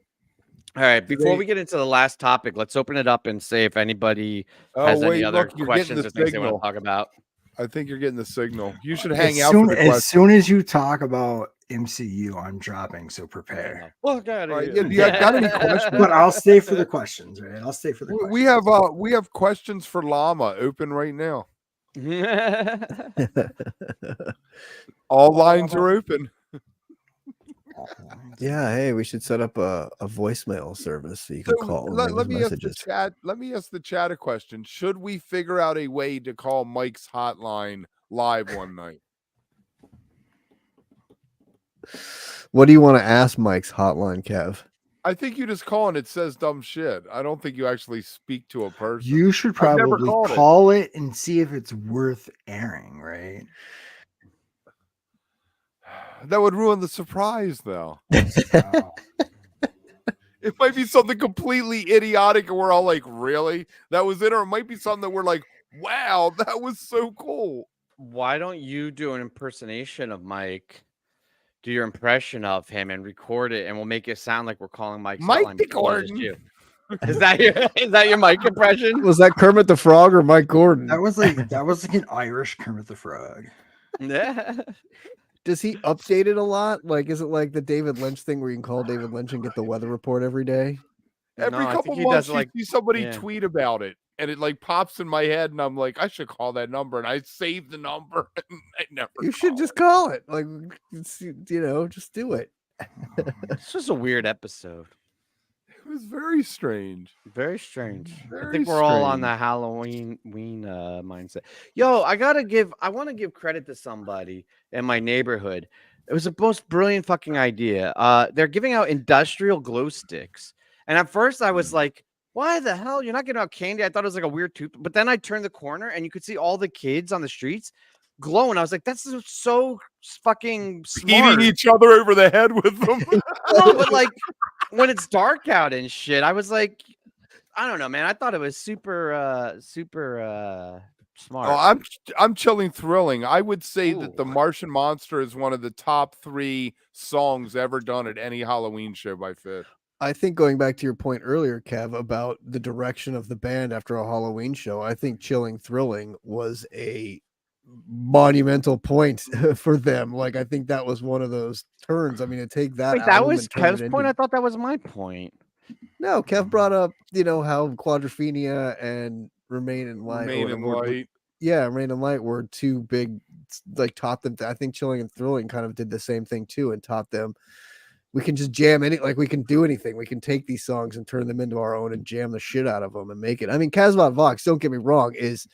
All right. Before we get into the last topic, let's open it up and say if anybody has any other questions or things they want to talk about. I think you're getting the signal. You should hang out As soon as you talk about MCU, I'm dropping, so prepare. Fuck out of Right, here. yeah, got any questions? But I'll stay for the questions, right? I'll stay for the questions. We have questions for Llama open right now. All lines are open. Yeah, hey, we should set up a voicemail service so you can call and Let leave me ask the messages. chat. Let me ask the chat a question. Should we figure out a way to call Mike's hotline live one night? What do you want to ask Mike's hotline, Kev? I think you just call and it says dumb shit. I don't think you actually speak to a person. You should I've never probably called it. call it and see if it's worth airing, right? That would ruin the surprise, though. Oh. It might be something completely idiotic, and we're all like, "Really? That was it?" Or it might be something that we're like, "Wow, that was so cool." Why don't you do an impersonation of Mike? Do your impression of him and record it, and we'll make it sound like we're calling Mike. Mike the Gordon. Is that your Mike impression? Was that Kermit the Frog or Mike Gordon? That was like an Irish Kermit the Frog. Yeah. Does he update it a lot? Like, is it like the David Lynch thing where you can call David Lynch and get the weather report every day? Every No, I couple think he months, does, like- you see somebody yeah. tweet about it, and it like pops in my head, and I'm like, I should call that number, and I save the number, and I never. You should call just it. call it. Like, just do it. It's just a weird episode. It was very strange. Very strange. I Very think we're all on strange. the Halloween mindset. Yo, I want to give credit to somebody in my neighborhood. It was the most brilliant fucking idea. They're giving out industrial glow sticks. And at first I was like, why the hell? You're not giving out candy. I thought it was like a weird tooth. But then I turned the corner and you could see all the kids on the streets glowing. I was like, that's so fucking smart. Beating each other over the head with them. No, but like when it's dark out and shit, I was like, I don't know, man. I thought it was super smart. Oh, I'm chilling thrilling. I would say that the Ooh. Martian Monster is one of the top 3 songs ever done at any Halloween show by Phish. I think going back to your point earlier, Kev, about the direction of the band after a Halloween show, I think Chilling Thrilling was a monumental point for them. Like, I think that was one of those turns. I mean, to take that. Wait, that album was and turn it Kev's into- point. I thought that was my point. No, Kev brought up, how Quadrophenia and Remain in Light. Remain in Light. Rain and Light were two big, like taught them. I think Chilling and Thrilling kind of did the same thing too, and taught them we can just jam like we can do anything. We can take these songs and turn them into our own and jam the shit out of them and make it. I mean, Casbah Vox, don't get me wrong, is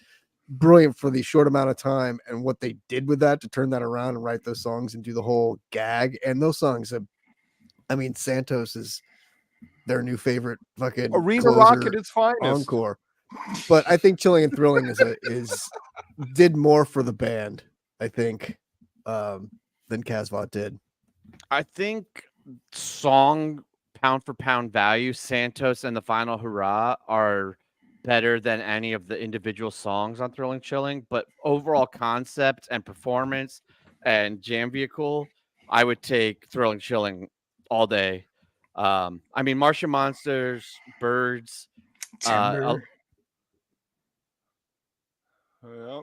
brilliant for the short amount of time and what they did with that to turn that around and write those songs and do the whole gag. And those songs, I mean, Santos is their new favorite fucking Arena closer Rock at its finest. encore. But I think Chilling and Thrilling is did more for the band, I think, than Casbah did. I think song pound for pound value, Santos and the Final Hurrah are better than any of the individual songs on Thrilling Chilling, but overall concept and performance and jam vehicle, I would take Thrilling Chilling all day. I mean, Martian Monsters, Birds, Timber.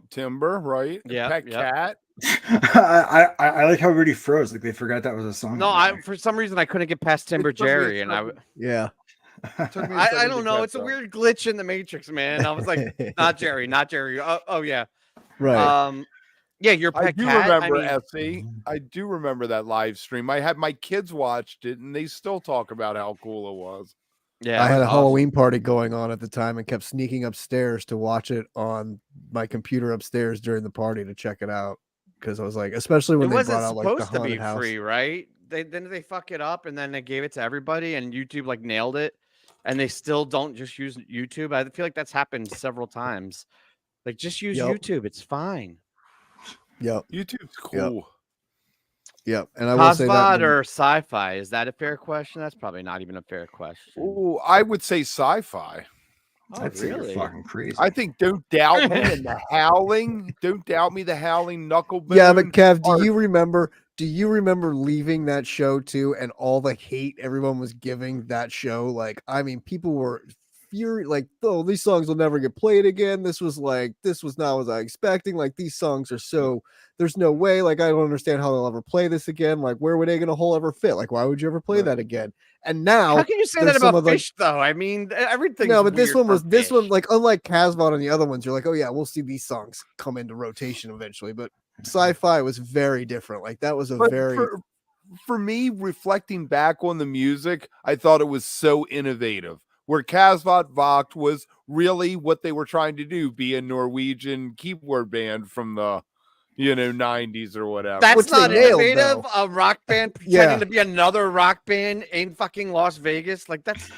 Timber, right? Yeah, Pet Cat. I like how everybody froze. Like they forgot that was a song. No, for some reason I couldn't get past Timber took me a Jerry, and Yeah. I don't know. It's a weird glitch in the Matrix, man. I was like, not Jerry. Oh yeah. Right. Yeah, your I Pet do Cat. remember I mean, Essie. I do remember that live stream. I had my kids watched it, and they still talk about how cool it was. yeah, I it had was a awesome. Halloween party going on at the time and kept sneaking upstairs to watch it on my computer upstairs during the party to check it out. Because I was like, especially when It they wasn't brought out like the supposed to be haunted house. free, right? Then they fuck it up, and then they gave it to everybody, and YouTube like nailed it, and they still don't just use YouTube. I feel like that's happened several times. Like, just use Yep. YouTube; it's fine. Yep. YouTube's cool. Yep. And I will say that Cosvod or sci-fi? Is that a fair question? That's probably not even a fair question. Ooh, I would say sci-fi. Oh, I'd say you're really? fucking crazy. I think Don't Doubt Me and The Howling. Don't Doubt Me, The Howling, Knucklebone. yeah, but Kev, do you remember leaving that show too and all the hate everyone was giving that show? Like, I mean, people were furious, like, oh, these songs will never get played again. This was not what I was expecting. Like, these songs are so there's no way. Like, I don't understand how they'll ever play this again. Like, where would Egg in a Hole ever fit? Like, why would you ever play that again? And now, How can you say there's that some about of, like- Phish, though? I mean, everything. no, but this one, like, unlike Casbah and the other ones, you're like, oh yeah, we'll see these songs come into rotation eventually. But Sci-Fi was very different. Like, that was a But very for me, reflecting back on the music, I thought it was so innovative. Where Casbah Vogt was really what they were trying to do, be a Norwegian keyboard band from the 90s or whatever. That's Which they not nailed, innovative. though. A rock band pretending to be another rock band in fucking Las Vegas. Like, that's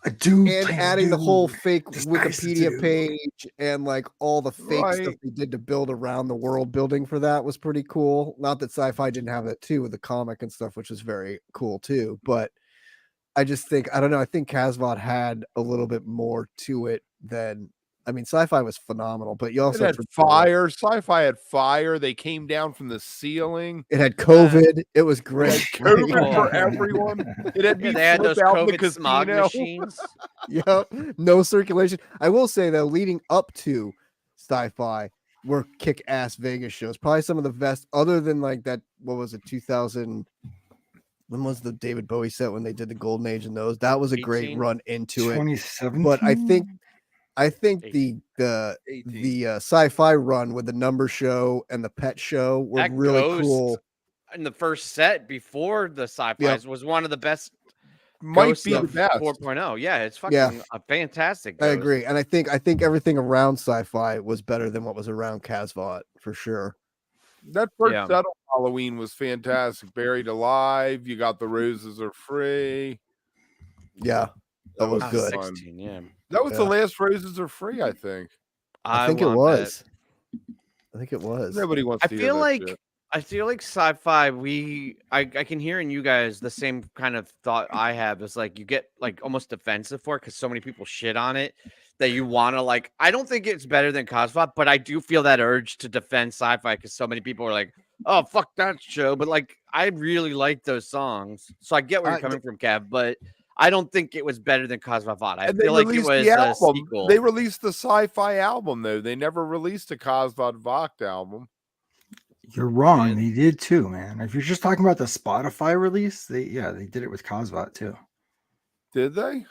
A dude and playing adding the dude. whole fake It's nice to Wikipedia do. page and like all the fake stuff Right. they did to build around the world building for that was pretty cool. Not that Sci-Fi didn't have that too with the comic and stuff, which was very cool too. But I just think I don't know. I think Casbah had a little bit more to it than I mean. Sci-Fi was phenomenal, but you It also had fire. Sci-Fi had fire. They came down from the ceiling. It had COVID. It was It great. had COVID Oh. for everyone. It had me they had flip those out in the COVID smog casino. machines. Yep. No circulation. I will say though, leading up to Sci-Fi were kick-ass Vegas shows. Probably some of the best, other than like that. What was it? 2000. When was the David Bowie set when they did the Golden Age and those? That was a great 18? run into it. 2017. But I think the 18. Sci-Fi run with the number show and the pet show were That really Ghost cool. in the first set before the sci-fis was one of the best. Might Ghosts be the of best. 4.0. Yeah, it's fucking Yeah. a fantastic. I Ghost. agree, and I think everything around Sci-Fi was better than what was around Casbah for sure. That first Yeah. set of Halloween was fantastic. Buried Alive. You got The Roses Are Free. Yeah, that was Ah, good. 16, yeah. That was the Yeah. last Roses Are Free, I think. I think it want was. I think it was. Nobody wants I to hear feel that like shit. sci-fi. I can hear in you guys the same kind of thought I have. Is like you get like almost defensive for it because so many people shit on it that you want to like. I don't think it's better than Cosbot, but I do feel that urge to defend sci-fi because so many people are like, "Oh fuck that show," but like I really like those songs, so I get where you're coming from, Kev. But I don't think it was better than Cosbot. I And they feel like it released was the a album. sequel. They released the Sci-Fi album though. They never released a Cosbot Vogt album. You're wrong. Yeah. They did too, man. If you're just talking about the Spotify release, they did it with Cosbot too. Did they?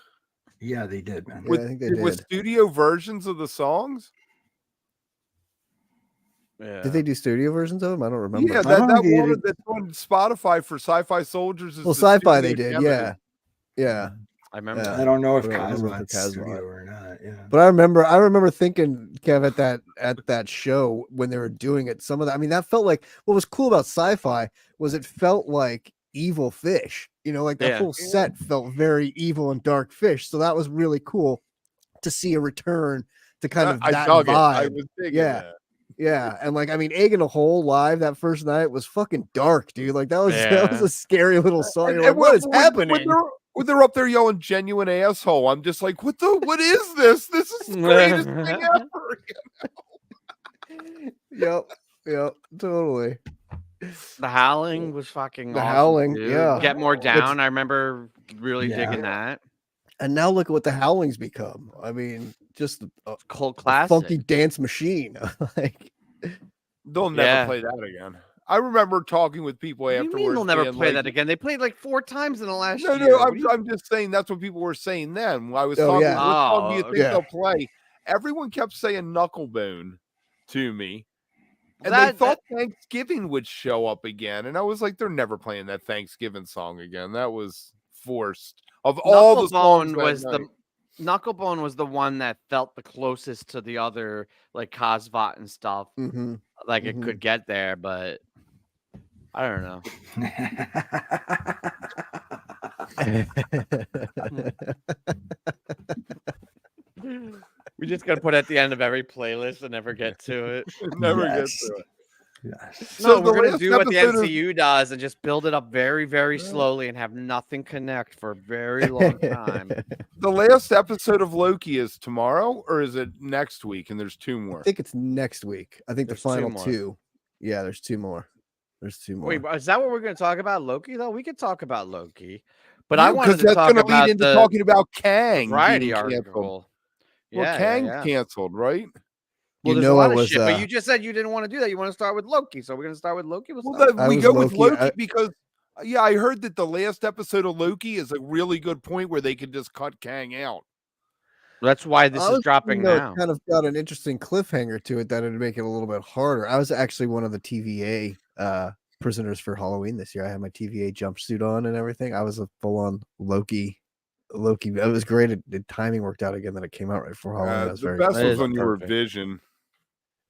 Yeah, they did, man. Yeah, I think they With did. studio versions of the songs? Yeah. Did they do studio versions of them? I don't remember. Yeah, I that don't think they one did. that's on Spotify for Sci-Fi Soldiers is Well, the sci-fi they studio did. demo. Yeah. Yeah. I remember. Yeah. I don't know if I don't remember Cosmo for had Cosmo. studio or not. Yeah. But I remember thinking, Kev, at that show when they were doing it, some of that, I mean, that felt like what was cool about sci-fi was it felt like evil Fish. You know, like that Yeah. whole set felt very evil and dark Fish. So that was really cool to see a return to kind of I that dug it. I vibe. was digging Yeah. that. Yeah, and like I mean, Egg in a Hole live that first night was fucking dark, dude. Like that was Yeah. a scary little song. You're like, And what is when happening? they're up there yelling "genuine asshole," I'm just like, what is this? This is the greatest thing ever. Yep, totally. The Howling was fucking The awesome, Howling, too. yeah. Get More Which- Down. I remember really Yeah. digging that. And now look at what the Howling's become. I mean, just a Cult a classic. funky dance machine. Like, They'll never Yeah. play that again. I remember talking with people What do you afterwards. mean they'll never being play like, that again? They played like 4 times in the last No, year. no, What do you- I'm just saying that's what people were saying then. When I was Oh, talking, yeah. what song do you Oh, think yeah. they'll play? Everyone kept saying Knucklebone to me. And they That- thought Thanksgiving would show up again. And I was like, they're never playing that Thanksgiving song again. That was forced. Of all the songs Knucklebone was that night. Knucklebone was the one that felt the closest to the other like Cosvat and stuff. mhm. Like it Mhm. could get there, but I don't know. We just gotta put it at the end of every playlist and never get to it. Never Yes. gets to it. Yes. So No, we're the gonna last do what the episode of- MCU does and just build it up very, very Yeah. slowly and have nothing connect for a very long time. The last episode of Loki is tomorrow, or is it next week? And there's 2 I more. think it's next week. I think There's the 2 final more. 2. Yeah, there's 2 more. There's 2 more. Wait, is that what we're gonna talk about? Loki, though? We could talk about Loki. But Yeah, I wanted 'cause to that's talk gonna lead about into the talking about Kang variety being canceled. article. Well, Yeah, Kang's yeah. canceled, right? Well, You there's know a I lot of was, shit, but you just said you didn't want to do that. You want to start with Loki, so we're gonna start with Loki. We'll Well, start with I we was go with Loki, Loki because, yeah, I heard that the last episode of Loki is a really good point where they could just cut Kang out. That's why this I is was dropping thinking, though, now. It kind of got an interesting cliffhanger to it that it'd make it a little bit harder. I was actually one of the TVA prisoners for Halloween this year. I had my TVA jumpsuit on and everything. I was a full-on Loki. It was great. The timing worked out again that it came out right before Halloween. That was The very best That was is when you were perfect. Vision.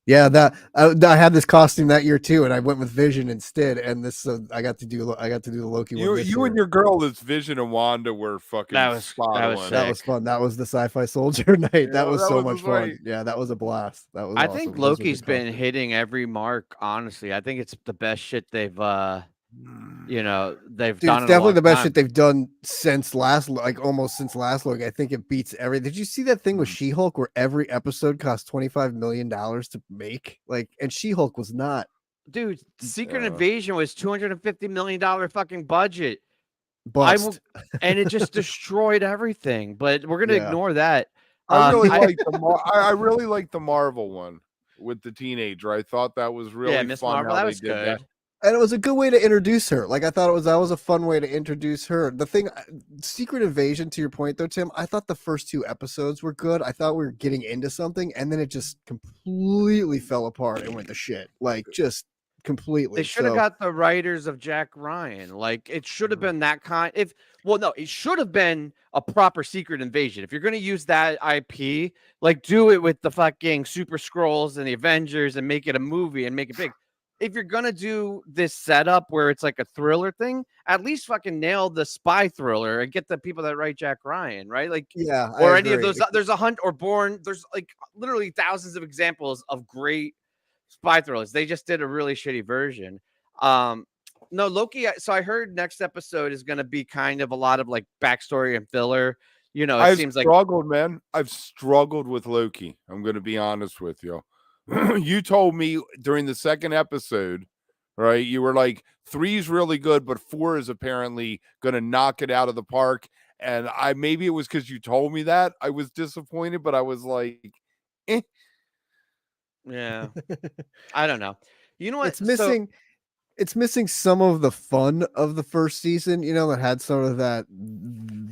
Yeah, that I had this costume that year too, and I went with Vision instead. And this, I got to do the Loki one. You this and year. your girl as Vision and Wanda were fucking That was spot that was on. That was sick. fun. That was the Sci-Fi Soldier night. Yeah, that was that so was much great. fun. Yeah, that was a blast. That was. I awesome. think Those were Loki's good been costumes. hitting every mark. Honestly, I think it's the best shit they've they've Dude, done. it's in a definitely long the best time. shit they've done since almost since last look. I think it beats every. Did you see that thing with She-Hulk where every episode cost $25 million to make? Like, and She-Hulk was not Dude, Secret Yeah. Invasion was $250 million fucking budget. bust. And it just destroyed everything. But we're gonna Yeah. ignore that. I really I- like I really like the Marvel one with the teenager. I thought that was really yeah, Miss fun Marvel, how that they was did good. that. And it was a good way to introduce her. Like I thought that was a fun way to introduce her. The thing, Secret Invasion. To your point, though, Tim, I thought the first 2 episodes were good. I thought we were getting into something, and then it just completely fell apart and went to shit. Like just completely. They should have So, got the writers of Jack Ryan. Like it should have been that kind. No, it should have been a proper Secret Invasion. If you're gonna use that IP, like do it with the fucking Super Scrolls and the Avengers and make it a movie and make it big. If you're gonna do this setup where it's like a thriller thing, at least fucking nail the spy thriller and get the people that write Jack Ryan, right? Like yeah, or I any of agree. those. There's a Hunt or Born. There's like literally thousands of examples of great spy thrillers. They just did a really shitty version. No, Loki. So I heard next episode is going to be kind of a lot of like backstory and filler. You know, it I've seems like struggled, man. I've struggled with Loki. I'm going to be honest with you. You told me during the second episode, right? You were like, 3's really good, but 4 is apparently going to knock it out of the park. And maybe it was because you told me that. I was disappointed, but I was like, eh. yeah, I don't know. You know what? It's missing some of the fun of the first season, that had some of that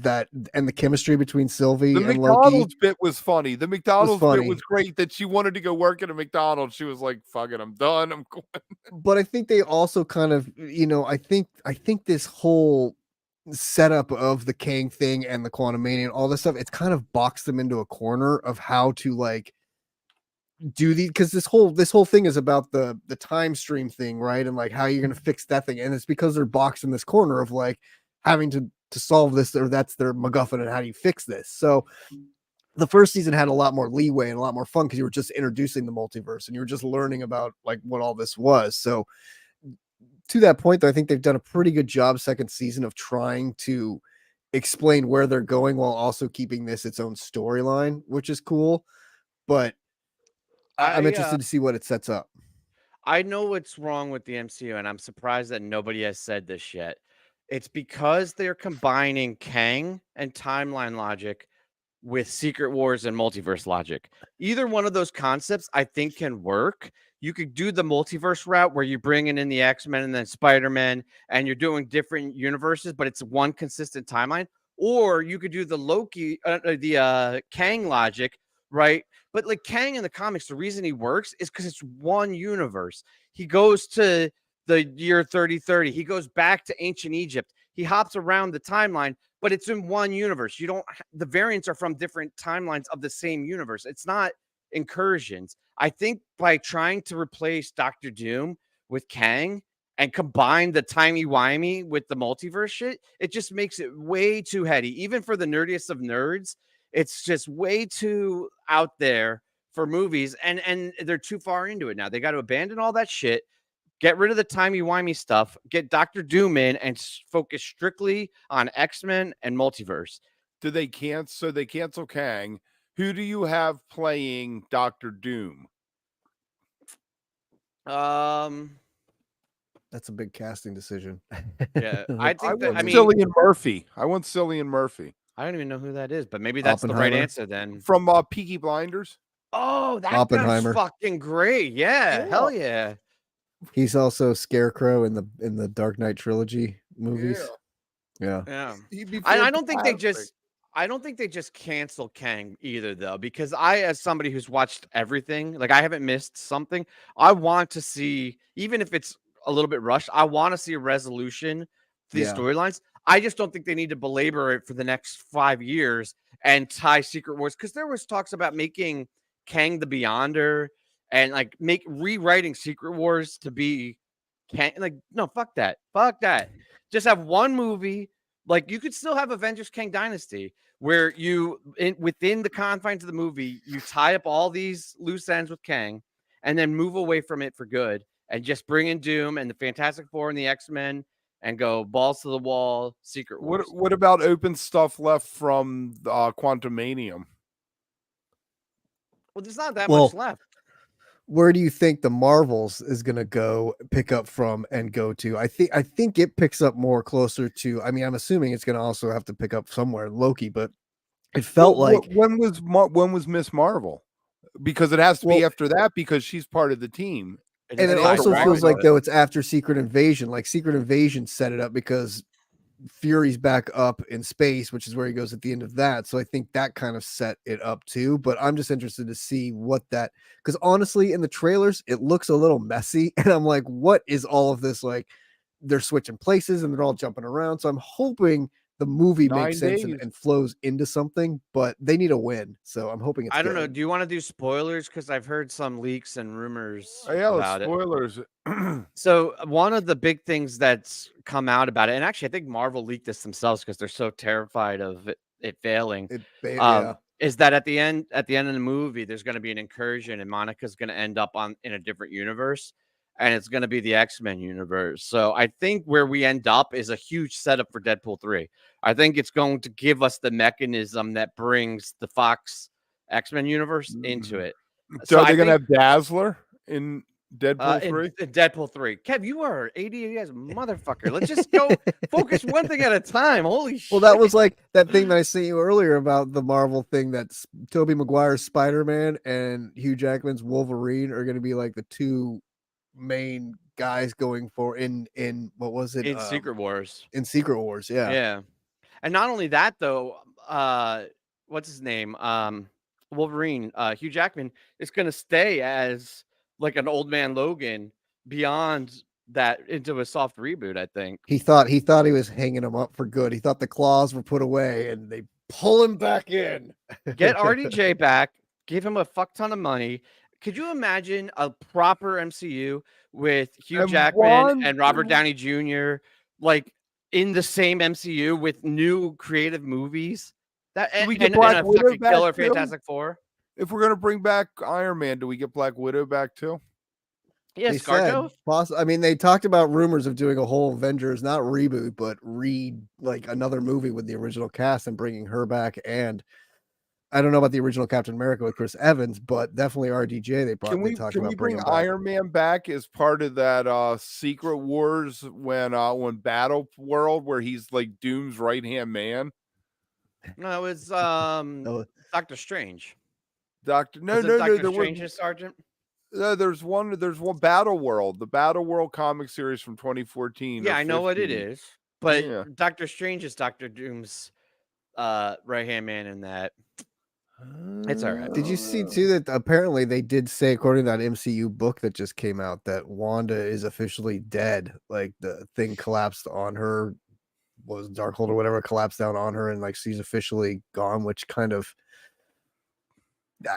that and the chemistry between Sylvie The and Loki. McDonald's bit was funny. The McDonald's bit funny. was great that she wanted to go work at a McDonald's. She was like, fuck it, I'm done. I'm going. But I think they also kind of, I think this whole setup of the Kang thing and the Quantum Mania and all this stuff, it's kind of boxed them into a corner of how to like do these, because this whole thing is about the time stream thing, right? And like how you're gonna fix that thing, and it's because they're boxed in this corner of like having to solve this, or that's their MacGuffin, and how do you fix this? So the first season had a lot more leeway and a lot more fun because you were just introducing the multiverse and you were just learning about like what all this was. So to that point, though, I think they've done a pretty good job second season of trying to explain where they're going while also keeping this its own storyline, which is cool. But I'm interested to see what it sets up. I know what's wrong with the MCU, and I'm surprised that nobody has said this yet. It's because they're combining Kang and timeline logic with Secret Wars and multiverse logic. Either one of those concepts, I think, can work. You could do the multiverse route where you're bringing in the X-Men and then Spider-Man, and you're doing different universes, but it's one consistent timeline. Or you could do the Kang logic, right? But like Kang in the comics, the reason he works is because it's one universe. He goes to the year 3030. He goes back to ancient Egypt. He hops around the timeline, but it's in one universe. The variants are from different timelines of the same universe. It's not incursions. I think by trying to replace Doctor Doom with Kang and combine the timey-wimey with the multiverse shit, it just makes it way too heady. Even for the nerdiest of nerds, it's just way too out there for movies, and they're too far into it now. They got to abandon all that shit, get rid of the timey-wimey stuff, get Dr. Doom in, and focus strictly on X-Men and multiverse. So they cancel Kang. Who do you have playing Dr. Doom? That's a big casting decision. Yeah, I think that. I mean, Cillian Murphy. I want Cillian Murphy. I don't even know who that is, but maybe that's the right answer then. From Peaky Blinders. Oh, that Oppenheimer. guy's fucking great. Yeah, hell yeah. He's also Scarecrow in the Dark Knight trilogy movies. Yeah. I don't think they just cancel Kang either, though, because I, as somebody who's watched everything, like I haven't missed something. I want to see, even if it's a little bit rushed, I want to see a resolution to these storylines. I just don't think they need to belabor it for the next 5 years and tie Secret Wars, because there was talks about making Kang the Beyonder and like rewriting Secret Wars to be Kang. Like, no, fuck that. Just have one movie. Like, you could still have Avengers Kang Dynasty, where within the confines of the movie, you tie up all these loose ends with Kang and then move away from it for good and just bring in Doom and the Fantastic Four and the X-Men and go balls to the wall Secret Wars. What about open stuff left from Quantumanium? Well, there's not that much left. Where do you think the Marvels is going to pick up from and go to? I think it picks up more closer to, I mean, I'm assuming it's going to also have to pick up somewhere Loki, but it felt like when was Miss Marvel? Because it has to be after that, because she's part of the team. And it also feels like, though, it's after Secret Invasion. Like Secret Invasion set it up because Fury's back up in space, which is where he goes at the end of that. So I think that kind of set it up too. But I'm just interested to see what that, because honestly, in the trailers, it looks a little messy. And I'm like, what is all of this? Like, they're switching places and they're all jumping around. So I'm hoping the movie makes sense and flows into something, but they need a win. So I'm hoping it's I don't good. know. Do you want to do spoilers? Because I've heard some leaks and rumors about spoilers. So one of the big things that's come out about it, and actually I think Marvel leaked this themselves because they're so terrified of it failing, is that at the end of the movie, there's going to be an incursion and Monica's going to end up in a different universe. And it's going to be the X-Men universe. So I think where we end up is a huge setup for Deadpool 3. I think it's going to give us the mechanism that brings the Fox X-Men universe into it. So they're going to have Dazzler in Deadpool 3? In Deadpool 3. Kev, you are ADD as a motherfucker. Let's just go focus one thing at a time. Holy shit. Well, that was like that thing that I sent you earlier about the Marvel thing, that's Tobey Maguire's Spider-Man and Hugh Jackman's Wolverine are going to be like the two main guys going for in what was it, in Secret Wars. In Secret Wars, yeah. And not only that, though, what's his name? Wolverine, Hugh Jackman is going to stay as like an old man Logan beyond that into a soft reboot, I think. He thought he was hanging him up for good. He thought the claws were put away, and they pull him back in. Get RDJ back, give him a fuck ton of money. Could you imagine a proper MCU with Hugh And Jackman and Robert Downey Jr. like in the same MCU with new creative movies? That Do we and, get and Black a Widow fucking back killer too? Fantastic Four. If we're gonna bring back Iron Man, do we get Black Widow back too? Yeah, They said, ScarJo. I mean, they talked about rumors of doing a whole Avengers, not reboot, but like another movie with the original cast and bringing her back. And I don't know about the original Captain America with Chris Evans, but definitely RDJ. They Can we about bring bringing back. Iron Man back as part of that Secret Wars when Battle World where he's like Doom's right hand man? No, it was Doctor Strange. Doctor Doctor there Strange was and Sergeant. there's one Battle World, the Battle World comic series from 2014. Yeah, or I know what it 15. is, but Yeah. Doctor Strange is Doctor Doom's right hand man in that. It's all right. Did you see too that apparently they did say, according to that MCU book that just came out, that Wanda is officially dead? Like the thing collapsed on her, was Darkhold or whatever, collapsed down on her, and like she's officially gone. Which kind of,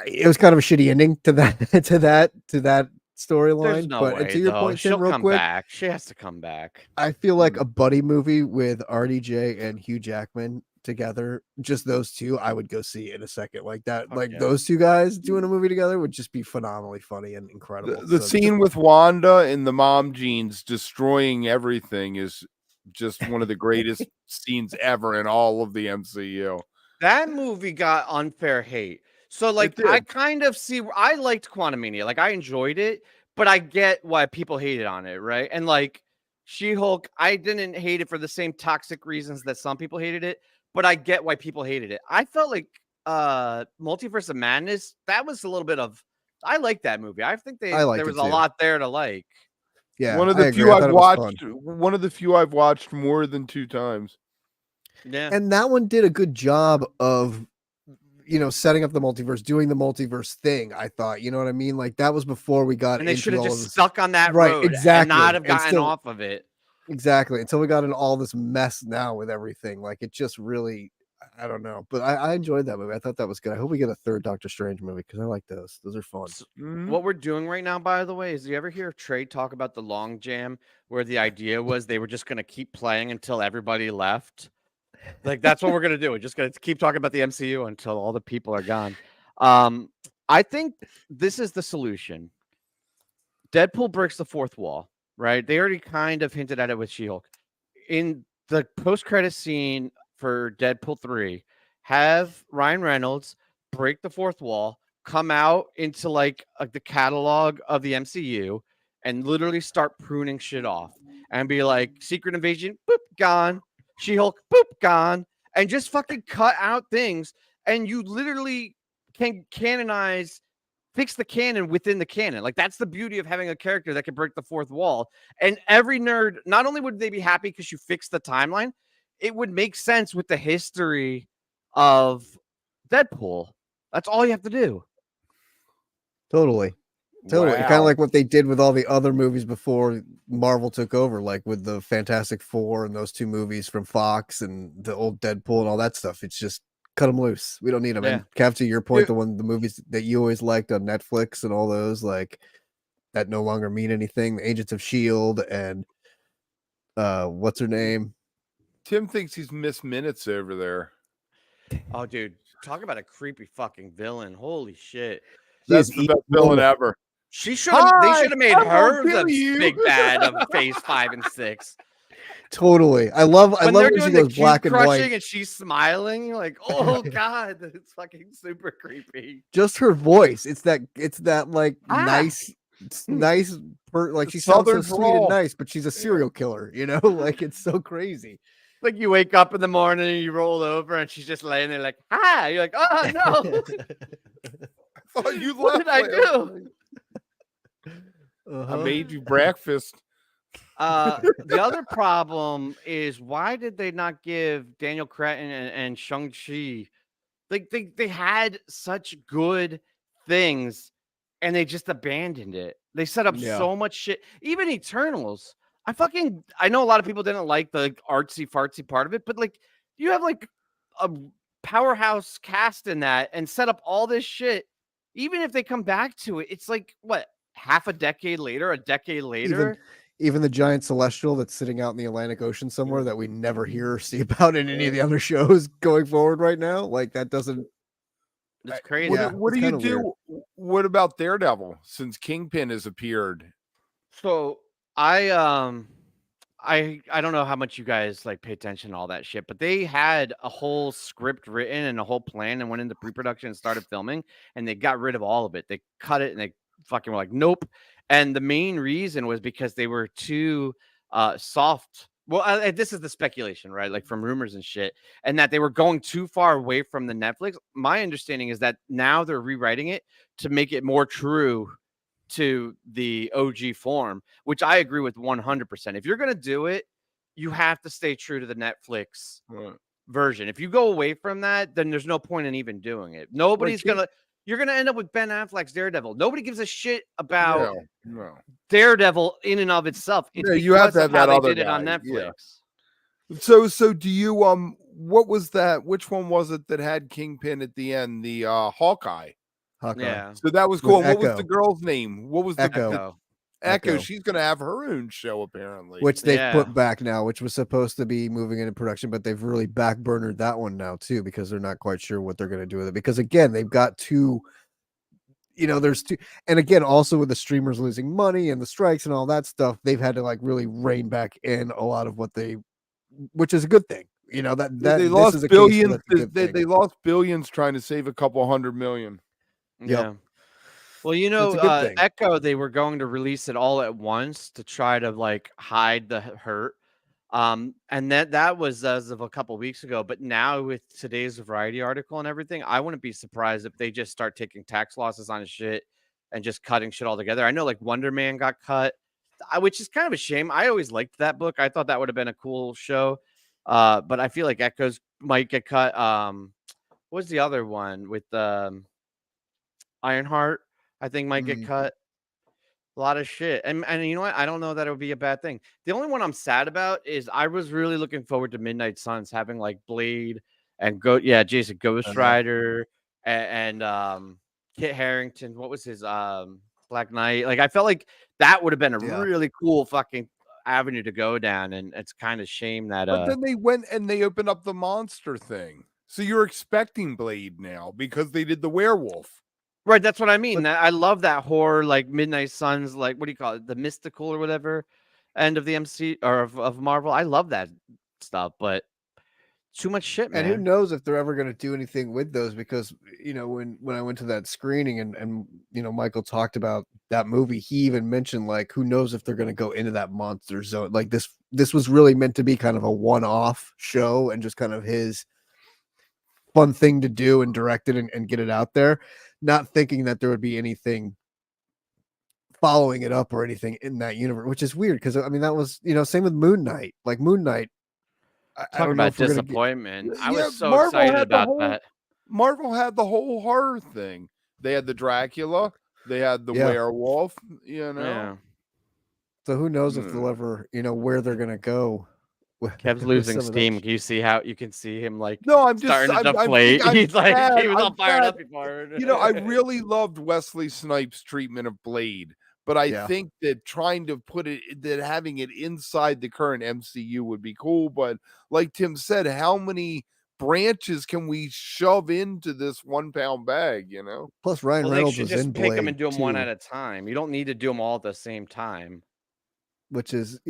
it was kind of a shitty ending to that to that There's storyline. no But way, to your though. point, Tim, She'll real come quick, back. She has to come back. I feel like a buddy movie with RDJ and Hugh Jackman together, just those two, I would go see in a second. Like that, Fuck like yeah. those two guys doing a movie together would just be phenomenally funny and incredible. The So scene with Wanda and the mom jeans destroying everything is just one of the greatest scenes ever in all of the MCU. That movie got unfair hate. So, like, did. I kind of see. I liked Quantumania. Like, I enjoyed it, but I get why people hated on it, right? And like She-Hulk, I didn't hate it for the same toxic reasons that some people hated it, but I get why people hated it. I felt like Multiverse of Madness, that was a little bit of. I like that movie. I think there was a lot there to like. yeah, One of I the agree. few I thought I've it was watched. fun. One of the few I've watched more than 2 times. Yeah, And that one did a good job of, setting up the multiverse, doing the multiverse thing. I thought, you know what I mean? Like that was before we got and they into should have all of just this. stuck on that Right, road exactly. and not have And gotten still- off of it. Exactly. Until we got in all this mess now with everything. Like it just really, I don't know. But I enjoyed that movie. I thought that was good. I hope we get a third Doctor Strange movie because I like those. Those are fun. What we're doing right now, by the way, is you ever hear Trey talk about the long jam where the idea was they were just going to keep playing until everybody left? Like, that's what we're going to do. We're just going to keep talking about the MCU until all the people are gone. I think this is the solution. Deadpool breaks the fourth wall, right? They already kind of hinted at it with She-Hulk. In the post-credit scene for Deadpool 3, have Ryan Reynolds break the fourth wall, come out into like the catalog of the MCU and literally start pruning shit off and be like, Secret Invasion, boop, gone. She-Hulk, boop, gone. And just fucking cut out things. And you literally can canonize, fix the canon within the canon. Like, that's the beauty of having a character that can break the fourth wall. And every nerd, not only would they be happy because you fixed the timeline, it would make sense with the history of Deadpool. That's all you have to do. Totally. Kind of Wow. like what they did with all the other movies before Marvel took over, like with the Fantastic Four and those two movies from Fox and the old Deadpool and all that stuff. It's just cut them loose. We don't need them. Yeah. And Cav, to your point, Yeah. the movies that you always liked on Netflix and all those, like that no longer mean anything. The Agents of S.H.I.E.L.D. and what's her name? Tim thinks he's missed minutes over there. Oh, dude, talk about a creepy fucking villain. Holy shit. That's the best villain ever. She should have. They Hi, should have made I'm her gonna kill the you. big bad of Phase 5 and 6. Totally. I love When when they're she doing the goes black and crushing white. and she's smiling, you're like, oh god, it's fucking super creepy. Just her voice. It's that like Ah. nice like The she sounds so Southern sweet and drawl. nice, but she's a serial killer, like it's so crazy. Like you wake up in the morning and you roll over and she's just laying there like, hi. You're like, oh no, I thought you what left did I last do? night. I made you breakfast. The other problem is why did they not give Daniel Cretton and Shang-Chi, like they had such good things and they just abandoned it. They set up Yeah. so much shit. Even Eternals. I know a lot of people didn't like the artsy fartsy part of it, but like you have like a powerhouse cast in that and set up all this shit. Even if they come back to it, it's like what, half a decade later, a decade later. Even the giant celestial that's sitting out in the Atlantic Ocean somewhere that we never hear or see about in any of the other shows going forward right now, like that doesn't. It's crazy. What it's do you kinda do? What about Daredevil since Kingpin has appeared? So I don't know how much you guys like pay attention to all that shit, but they had a whole script written and a whole plan and went into pre-production and started filming, and they got rid of all of it. They cut it and they fucking were like, nope. And the main reason was because they were too soft. Well, this is the speculation, right? Like from rumors and shit, and that they were going too far away from the Netflix. My understanding is that now they're rewriting it to make it more true to the OG form, which I agree with 100%. If you're going to do it, you have to stay true to the Netflix version. If you go away from that, then there's no point in even doing it. Nobody's going to, you're going to end up with Ben Affleck's Daredevil. Nobody gives a shit about Daredevil in and of itself. It's you have to have how that they other did it on guy. Netflix. Yeah. So do you, what was that? Which one was it that had Kingpin at the end? The Hawkeye. Yeah. So that was cool. With What was Echo. the girl's name? What was Echo. Echo. She's going to have her own show apparently, which they've put back now, which was supposed to be moving into production, but they've really backburnered that one now too because they're not quite sure what they're going to do with it. Because again, they've got two. There's two, and again, also with the streamers losing money and the strikes and all that stuff, they've had to like really rein back in a lot of what which is a good thing. That they this lost is a billions. They lost billions trying to save a couple $100 million. Yeah. Well, it's a good thing. Echo, they were going to release it all at once to try to like hide the hurt. And that was as of a couple weeks ago. But now with today's Variety article and everything, I wouldn't be surprised if they just start taking tax losses on his shit and just cutting shit altogether. I know like Wonder Man got cut, which is kind of a shame. I always liked that book. I thought that would have been a cool show. But I feel like Echoes might get cut. What was the other one with Ironheart? I think might get cut. A lot of shit. And you know what? I don't know that it would be a bad thing. The only one I'm sad about is I was really looking forward to Midnight Suns having like Blade and Jason Ghost Rider and Kit Harington. What was his Black Knight? Like I felt like that would have been a really cool fucking avenue to go down, and it's kind of shame that But then they went and they opened up the monster thing. So you're expecting Blade now because they did the werewolf. Right, that's what I mean. I love that horror, like Midnight Suns, like what do you call it, the mystical or whatever end of the MC or of Marvel. I love that stuff, but too much shit, man. And who knows if they're ever going to do anything with those? Because when I went to that screening and Michael talked about that movie, he even mentioned like who knows if they're going to go into that monster zone. Like this was really meant to be kind of a one-off show and just kind of his fun thing to do and direct it and get it out there. Not thinking that there would be anything following it up or anything in that universe, which is weird because I mean that was same with Moon Knight. Like Moon Knight, I don't know about disappointment. I was so Marvel excited about that. Marvel had the whole horror thing. They had the Dracula, they had the werewolf. Yeah. So who knows if they'll ever where they're gonna go. Kev's losing steam. Can you see how you can see him like? No, I'm just starting to deflate. He's like he was all fired up before. I really loved Wesley Snipes' treatment of Blade, but I think that trying to having it inside the current MCU would be cool. But like Tim said, how many branches can we shove into this 1 pound bag? Plus Ryan Reynolds was just in pick Blade them and do them too, one at a time. You don't need to do them all at the same time. Which is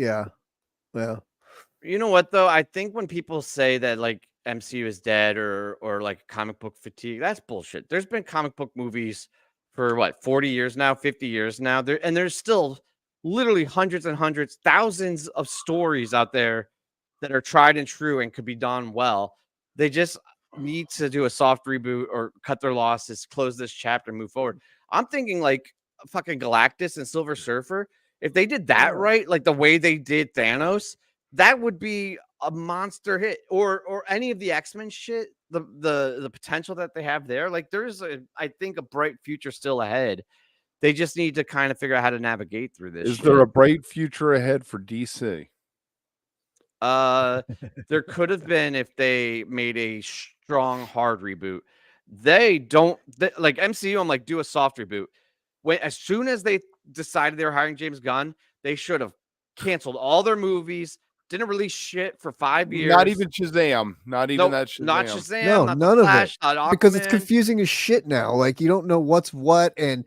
You know what though? I think when people say that like MCU is dead or like comic book fatigue, that's bullshit. There's been comic book movies for 40 years now, 50 years now. There's still literally hundreds and hundreds, thousands of stories out there that are tried and true and could be done well. They just need to do a soft reboot or cut their losses, close this chapter, move forward. I'm thinking like fucking Galactus and Silver Surfer. If they did that Yeah. right, like the way they did Thanos, that would be a monster hit. Or any of the X-Men shit, the potential that they have there. Like there's I think a bright future still ahead. They just need to kind of figure out how to navigate through this. Is shit. there a bright future ahead for DC? There could have been if they made a strong hard reboot. They don't like MCU. I'm like, do a soft reboot. As soon as they decided they were hiring James Gunn, they should have canceled all their movies. Didn't release shit for 5 years. Not even Shazam. Not even that Shazam. Not Shazam. No, not none the of it. Flash, not Because it's Aquaman. confusing as shit now. Like you don't know what's what, and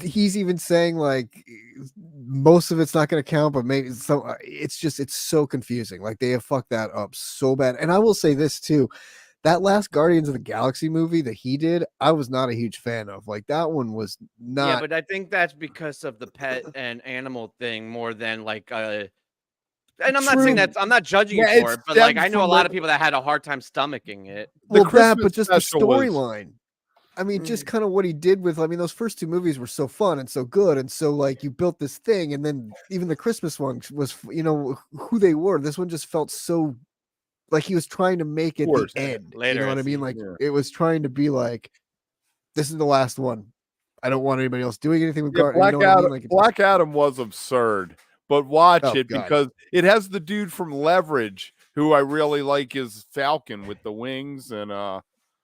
he's even saying like most of it's not going to count, but maybe so. It's so confusing. Like they have fucked that up so bad. And I will say this too: that last Guardians of the Galaxy movie that he did, I was not a huge fan of. Like that one was not. Yeah, but I think that's because of the pet and animal thing more than like and I'm not saying True. that I'm not judging Yeah, you for it it, but like stemmed I know a from lot the- of people that had a hard time stomaching it. The well, that, but Christmas just the special was- storyline. I mean, just kind of what he did with. I mean, those first two movies were so fun and so good, and so like you built this thing, and then even the Christmas one was, you know, who they were. This one just felt so like he was trying to make it the Forced. end. Later, you know what I I mean? see. Like Yeah. it was trying to be like, this is the last one. I don't want anybody else doing anything with Yeah, Guardians. Black, You know what I Adam, mean? Like, Black Adam was absurd, but watch Oh, it God. because it has the dude from Leverage, who I really like, is Falcon with the wings, and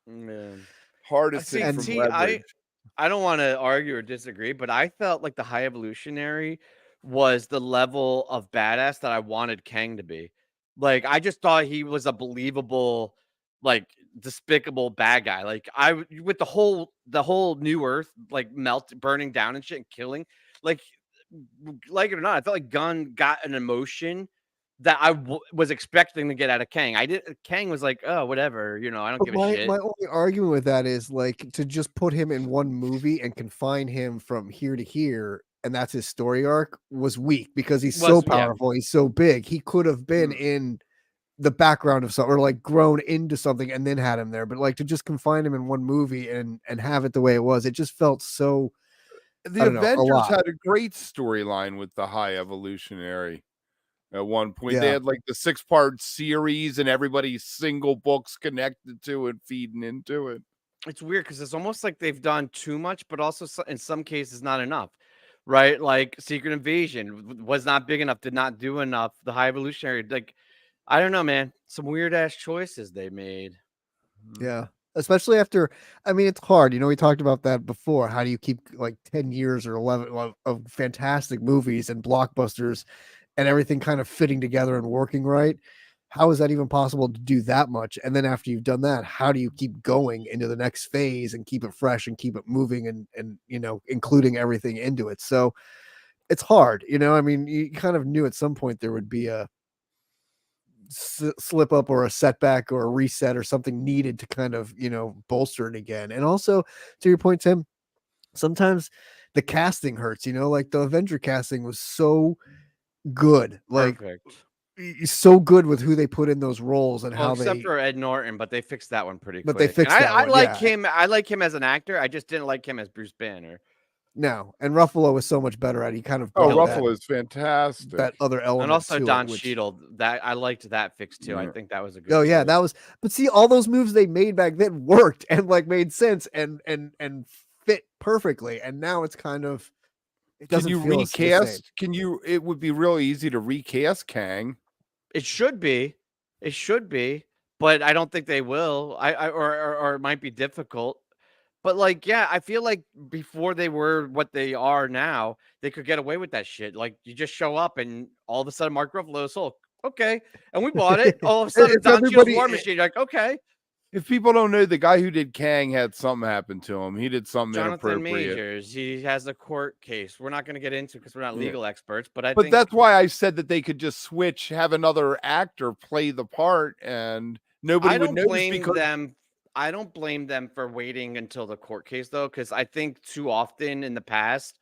Man. Hardison See, from T, Leverage. I don't want to argue or disagree, but I felt like the High Evolutionary was the level of badass that I wanted Kang to be. Like, I just thought he was a believable, like, despicable bad guy. Like, with the whole New Earth, like, burning down and shit and killing, like it or not, I felt like Gunn got an emotion that I was expecting to get out of Kang. Kang was like, oh, whatever, you know, I don't but give a shit. my only argument with that is like to just put him in one movie and confine him from here to here, and that's his story arc was weak because he's so Yeah. powerful, he's so big. He could have been in the background of something or like grown into something and then had him there. But like to just confine him in one movie and have it the way it was, it just felt so. The I don't know, a Avengers lot. had a great storyline with the High Evolutionary. At one point, they Yeah. had like the 6-part series, and everybody's single books connected to it, feeding into it. It's weird because it's almost like they've done too much, but also in some cases not enough, right? Like Secret Invasion was not big enough, did not do enough. The High Evolutionary, like, I don't know, man. Some weird ass choices they made. Yeah. Especially after, I mean, it's hard. You know, we talked about that before. How do you keep like 10 years or 11 of fantastic movies and blockbusters and everything kind of fitting together and working right? How is that even possible to do that much? And then after you've done that, how do you keep going into the next phase and keep it fresh and keep it moving and you know, including everything into it? So it's hard. You know, I mean, you kind of knew at some point there would be a slip up or a setback or a reset or something needed to kind of, you know, bolster it again. And also to your point, Tim, sometimes the casting hurts, you know, like the Avenger casting was so good, like Perfect. so good with who they put in those roles and Well, how except they for Ed Norton, but they fixed that one pretty But quick. they fixed And that I one, like yeah. him. I like him as an actor. I just didn't like him as Bruce Banner. no. And Ruffalo was so much better at it. He kind of Oh, brought Ruffalo is fantastic. that other element And also to Don it, which, Cheadle. That I liked that fix too. I Yeah. think that was a good. oh yeah, choice. that was. But see, all those moves they made back then worked and like made sense and fit perfectly. And now it's kind of it Can doesn't you feel the same. recast? It would be real easy to recast Kang. It should be. It should be, but I don't think they will. Or it might be difficult. But like, yeah, I feel like before they were what they are now, they could get away with that shit. Like you just show up and all of a sudden Mark Ruffalo's Hulk. Okay. And we bought it. All of a sudden If Don Cheadle's everybody- War Machine. You're like, okay. If people don't know, the guy who did Kang had something happen to him. He did something Jonathan inappropriate. Majors, he has a court case. We're not going to get into because we're not Yeah. legal experts, but I But think that's why I said that they could just switch, have another actor play the part, and nobody I would don't notice blame because them. I don't blame them for waiting until the court case though, because I think too often in the past,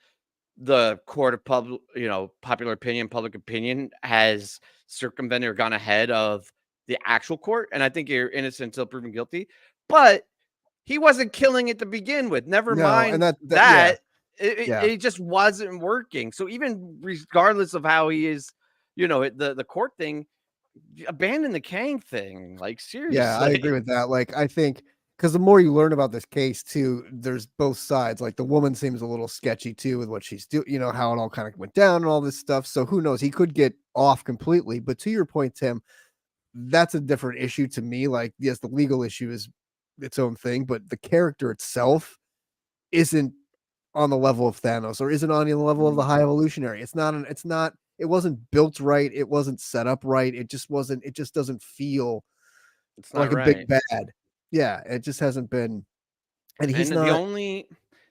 the court of popular opinion, public opinion has circumvented or gone ahead of the actual court, and I think you're innocent until proven guilty. But he wasn't killing it to begin with. Never No, mind and that- that. it just wasn't working. So even regardless of how he is, the court thing, abandon the Kang thing. Like, seriously. Yeah, I agree with that. Like, I think because the more you learn about this case too, there's both sides. Like, the woman seems a little sketchy too with what she's doing, how it all kind of went down and all this stuff. So who knows? He could get off completely. But to your point, Tim, that's a different issue to me. Like, yes, the legal issue is its own thing, but the character itself isn't on the level of Thanos or isn't on the level of the High Evolutionary. It wasn't built right. It wasn't set up right. It just doesn't feel It's like not a big bad. Yeah, it just hasn't been. And he's not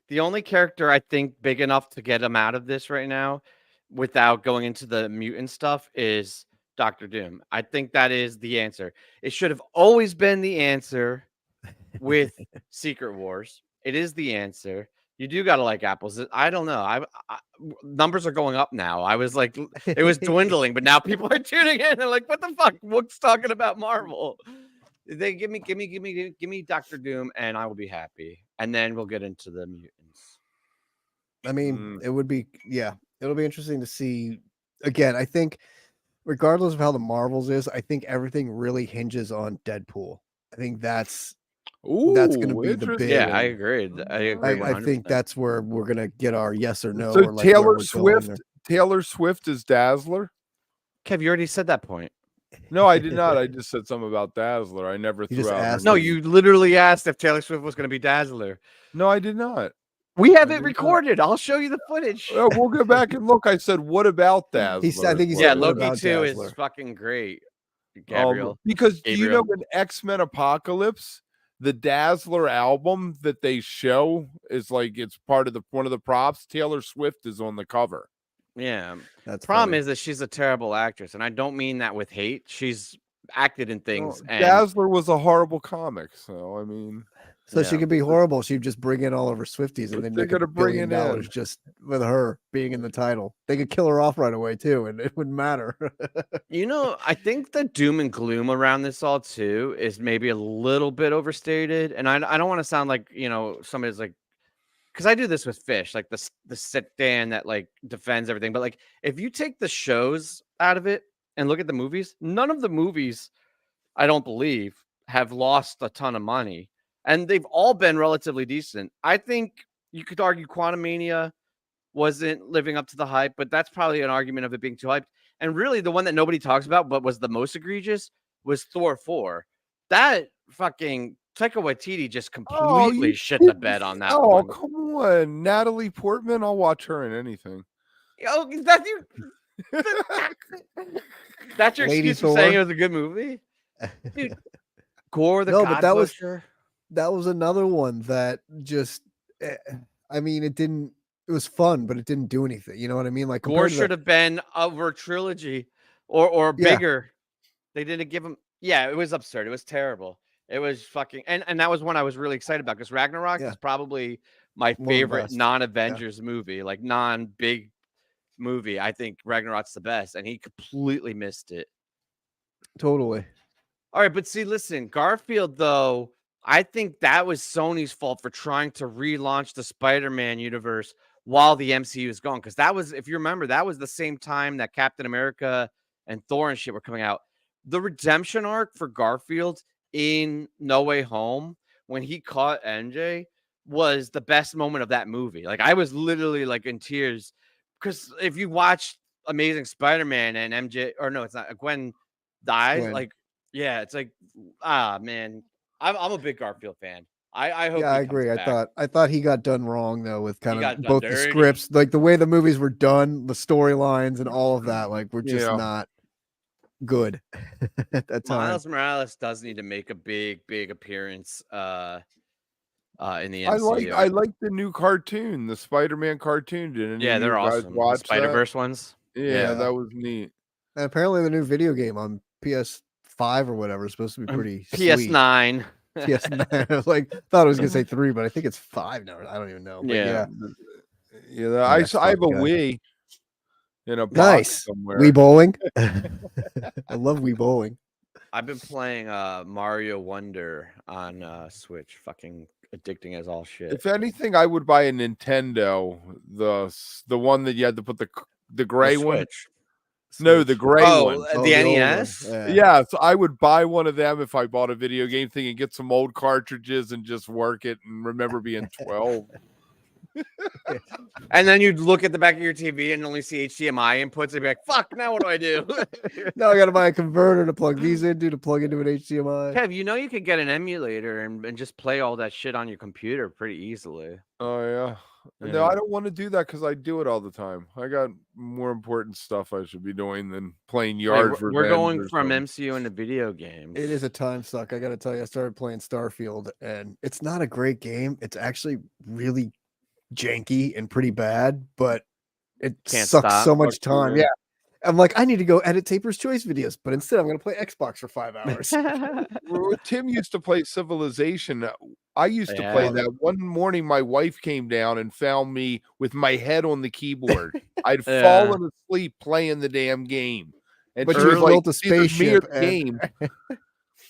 the only character I think big enough to get him out of this right now without going into the mutant stuff is Doctor Doom. I think that is the answer. It should have always been the answer with Secret Wars. It is the answer. You do gotta like apples. I don't know. I numbers are going up now. I was like, it was dwindling, but now people are tuning in. They're like, what the fuck? Wooks talking about Marvel. They give me Doctor Doom, and I will be happy. And then we'll get into the mutants. I mean, it'll be interesting to see. Again, I think regardless of how the Marvels is, I think everything really hinges on Deadpool. I think that's going to be the big. Yeah, I agree. I think that's where we're going to get our yes or no. So or like Taylor Swift is Dazzler. Kev, you already said that point. No, I did not. I just said something about Dazzler. I never threw out. No, you literally asked if Taylor Swift was going to be Dazzler. No, I did not. We have it recorded. I'll show you the footage. We'll go back and look. I said, "What about Dazzler?" I think he said, Loki 2 is fucking great. Gabriel, because do you know in X-Men Apocalypse, the Dazzler album that they show is like it's part of one of the props. Taylor Swift is on the cover. Yeah, the problem is that she's a terrible actress, and I don't mean that with hate. She's acted in things. And Dazzler was a horrible comic, so I mean, so she could be horrible. She'd just bring in all of her Swifties, and then they're going to bring in $1 just with her being in the title. They could kill her off right away too, and it wouldn't matter. I think the doom and gloom around this all too is maybe a little bit overstated, and I don't want to sound like somebody's like. Because I do this with Phish, like the sit-down that like defends everything. But like, if you take the shows out of it and look at the movies, none of the movies, I don't believe, have lost a ton of money, and they've all been relatively decent. I think you could argue Quantumania wasn't living up to the hype, but that's probably an argument of it being too hyped. And really, the one that nobody talks about, but was the most egregious, was Thor 4. That fucking Taika Waititi just completely shit the bed on that one. Oh, come on. Natalie Portman, I'll watch her in anything. Oh, that's your Lady excuse for Thor. saying it was a good movie? Dude, Gore the God but that Butcher. that was another one that just I mean, it was fun, but it didn't do anything. You know what I mean? Like Gore should have been over a trilogy or bigger. They didn't give him. Yeah, it was absurd. It was terrible. It was fucking and that was one I was really excited about because Ragnarok is probably my favorite non-Avengers movie, like non-big movie. I think Ragnarok's the best, and he completely missed it. Totally. All right, but see, listen, Garfield though, I think that was Sony's fault for trying to relaunch the Spider-Man universe while the MCU is gone, because that was, if you remember, that was the same time that Captain America and Thor and shit were coming out. The redemption arc for Garfield in No Way Home when he caught MJ was the best moment of that movie. Like I was literally like in tears because if you watch Amazing Spider-Man and MJ, or no, it's not, Gwen dies. Like, yeah, it's like, man, I'm a big Garfield fan. I hope. Yeah, I agree. Back. I thought he got done wrong though with kind of both dirty. The scripts, like the way the movies were done, the storylines, and all of that. Like were just not good at that time. Miles Morales does need to make a big appearance in the MCU. I like the new cartoon, the Spider-Man cartoon. Yeah, they're awesome. The Spider-Verse ones. Yeah, that was neat. And apparently the new video game on PS5 or whatever is supposed to be pretty PS9. PS9. I was like, thought I was gonna say 3, but I think it's 5 now. I don't even know. But yeah. I have a Wii. In a box nice somewhere. Wii bowling. I love Wii bowling. I've been playing Mario Wonder on Switch. Fucking addicting as all shit. If anything, I would buy a Nintendo, the one that you had to put the gray one. Switch. No, the gray one. Oh, the the old one, NES. Yeah, so I would buy one of them if I bought a video game thing and get some old cartridges and just work it and remember being 12. And then you'd look at the back of your TV and only see HDMI inputs and be like, fuck, now what do I do? Now I got to buy a converter to plug these into to plug into an HDMI. Kev, you know you could get an emulator and just play all that shit on your computer pretty easily. Oh, yeah. No, I don't want to do that because I do it all the time. I got more important stuff I should be doing than playing Yard for We're going from MCU into video games. It is a time suck. I got to tell you, I started playing Starfield, and it's not a great game. It's actually really janky and pretty bad, but it Can't sucks stop. so much time. Yeah. Yeah. I'm like, I need to go edit Taper's Choice videos, but instead I'm going to play Xbox for 5 hours. Tim used to play Civilization. I used to play Yeah. that. One morning, my wife came down and found me with my head on the keyboard. I'd Yeah. fallen asleep playing the damn game. And But she you was like, built a "It's either me or spaceship the and- game."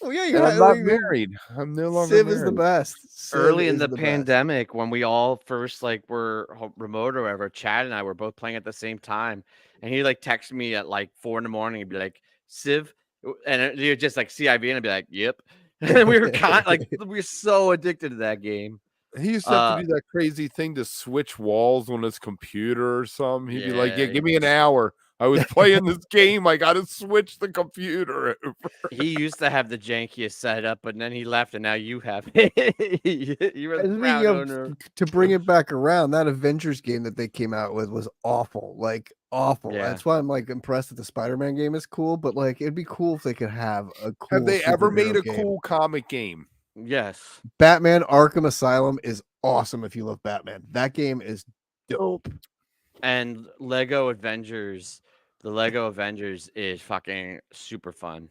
Oh yeah, And I'm not married. I'm no longer Civ married. is the best. Civ Early in is the best. pandemic, when we all first were remote or whatever, Chad and I were both playing at the same time, and he texted me at 4 a.m. and be like, "Civ," and you're just like CIV, and I'd be like, "Yep." And we were we were so addicted to that game. He used to have to do that crazy thing to switch walls on his computer or something. He'd be like, "Yeah, Yeah. give me an hour. I was playing this game. I got to switch the computer over." He used to have the jankiest setup, but then he left, and now you have it. You were the And proud speaking of, owner. to bring it back around, that Avengers game that they came out with was awful, awful. Yeah. That's why I'm impressed that the Spider-Man game is cool, but it'd be cool if they could have a cool. Have they ever made superhero a game. cool comic game? Yes. Batman Arkham Asylum is awesome if you love Batman. That game is dope. And Lego Avengers, the Lego Avengers is fucking super fun.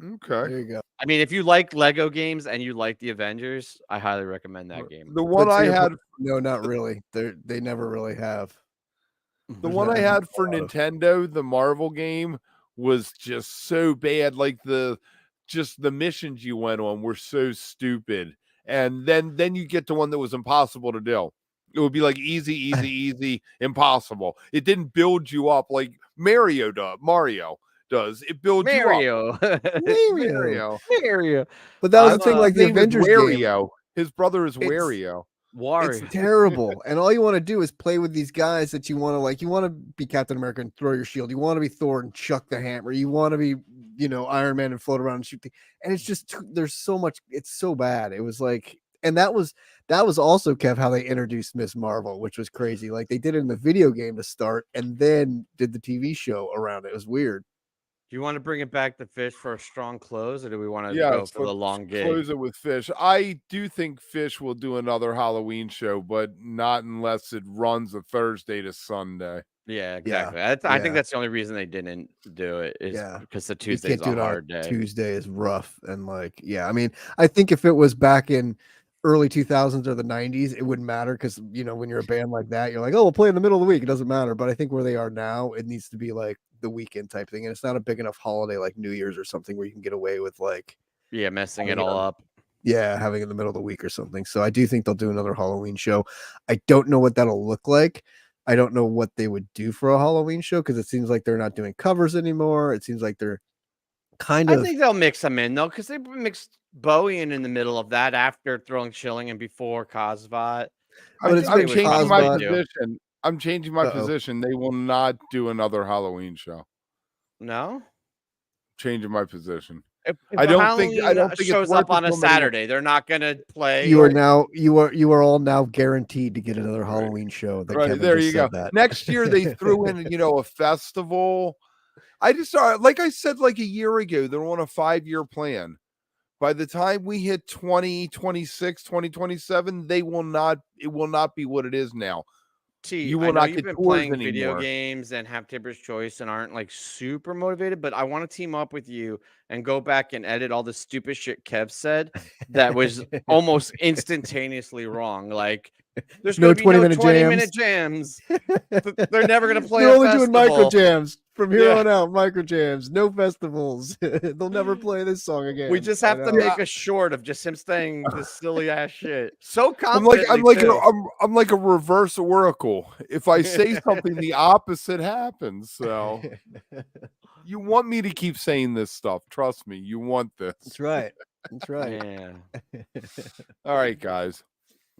Okay. There you go. I mean, if you like Lego games and you like the Avengers, I highly recommend that game. The one But to I your had, point, no, not really. They never really have. the There's one I never had been a for lot of- Nintendo, the Marvel game, was just so bad. Just the missions you went on were so stupid. And then you get to one that was impossible to do. It would be easy, easy, impossible. It didn't build you up like Mario does. It builds you up. Mario. Mario. But that was the I thing, thought the his name was Avengers game. Wario. His brother is It's- Wario. Wario. It's terrible. And all you want to do is play with these guys that you want to you want to be Captain America and throw your shield. You want to be Thor and chuck the hammer. You want to be, Iron Man and float around and shoot. And it's just, there's so much, it's so bad. It was and that was also, Kev, how they introduced Miss Marvel, which was crazy. They did it in the video game to start and then did the TV show around it. It was weird. Do you want to bring it back to Phish for a strong close, or do we want to Yeah, go for the long gig? Close it with Phish. I do think Phish will do another Halloween show, but not unless it runs a Thursday to Sunday. Yeah, exactly. I think that's the only reason they didn't do it is because the You Tuesday is can't do a it on hard day. Tuesday is rough. And I mean, I think if it was back in early 2000s or the 90s, it wouldn't matter because, when you're a band like that, you're like, oh, we'll play in the middle of the week. It doesn't matter. But I think where they are now, it needs to be the weekend type thing. And it's not a big enough holiday like New Year's or something where you can get away with messing it all up. having it in the middle of the week or something. So I do think they'll do another Halloween show. I don't know what that'll look like. I don't know what they would do for a Halloween show because it seems like they're not doing covers anymore. It seems like they're I think they'll mix them in though, because they mixed Bowie in the middle of that after Throwing Chilling and before Cosvat. But it's I'm been changing my Cosmo- position. I'm changing my position. They will not do another Halloween show. No, Changing my position. if I don't think it's shows worth up on it a for 'em anymore. Saturday. They're not gonna play. You are all now guaranteed to get another Halloween show. That Right Kevin there, just you said go. That. Next year they threw in, a festival. I just like I said, a year ago, they're on a 5-year plan. By the time we hit 2026, 2027, it will not be what it is now. You will not you've get been tours playing video anymore. games and have Tipper's Choice and aren't super motivated, but I want to team up with you and go back and edit all the stupid shit Kev said that was almost instantaneously wrong. There's No gonna be 20-minute 20-minute jams. They're never gonna play. They're a only doing festival. micro jams. From here Yeah. on out, microjams, no festivals. They'll never play this song again. We just I have to know. make a short of just him saying this silly ass shit. So I'm like confidently too. I'm like a reverse oracle. If I say something, the opposite happens. So you want me to keep saying this stuff? Trust me, you want this. That's right. That's right. Yeah. All right, guys.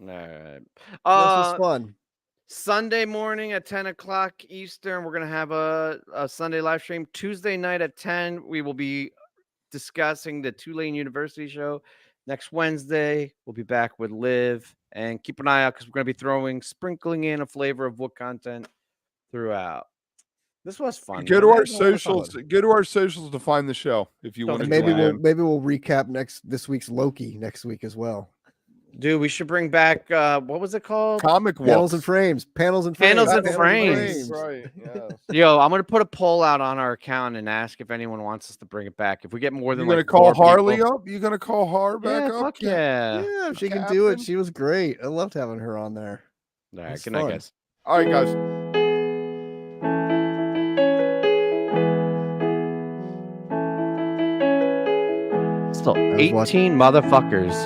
All right. This was fun. Sunday morning at 10 o'clock Eastern, we're going to have a Sunday live stream. Tuesday night at 10, we will be discussing the Tulane University show. Next Wednesday, we'll be back with Liv. And keep an eye out because we're going to be sprinkling in a flavor of Wook content throughout. This was fun. Go man. to our I had a lot of fun. socials. Go to our socials to find the show if you Don't want to. And forget. maybe we'll recap this week's Loki next week as well. Dude, we should bring back what was it called? Comic Panels Wooks. and frames. Panels and frames. Panels and That's frames. Right. Yes. Yo, I'm gonna put a poll out on our account and ask if anyone wants us to bring it back. If we get more You're than gonna like call 4 Harley people- up? You gonna call Har back Yeah, up? fuck yeah. Yeah, if she can do it. Captain. She was great. I loved having her on there. All right, It's good night, fun. guys. All right, guys. Still was 18 watching- motherfuckers.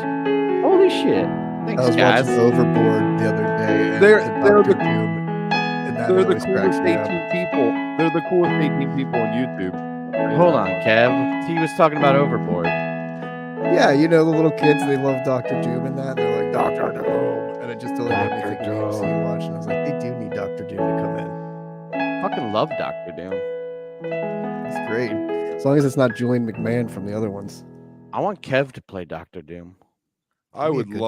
Holy shit. I Thanks, was guys. watching Overboard the other day. And They're Dr. the- Doom, and that They're the always cracks coolest me up. 18 people. They're the coolest 18 people on YouTube. Hold on, Kev. He was talking about Overboard. Yeah, you know the little kids, they love Dr. Doom and that. They're like, Dr. Doom. And it just totally made me think of AMC watching. I was like, they do need Dr. Doom to come in. Fucking love Dr. Doom. He's great. As long as it's not Julian McMahon from the other ones. I want Kev to play Dr. Doom. I Be a would good love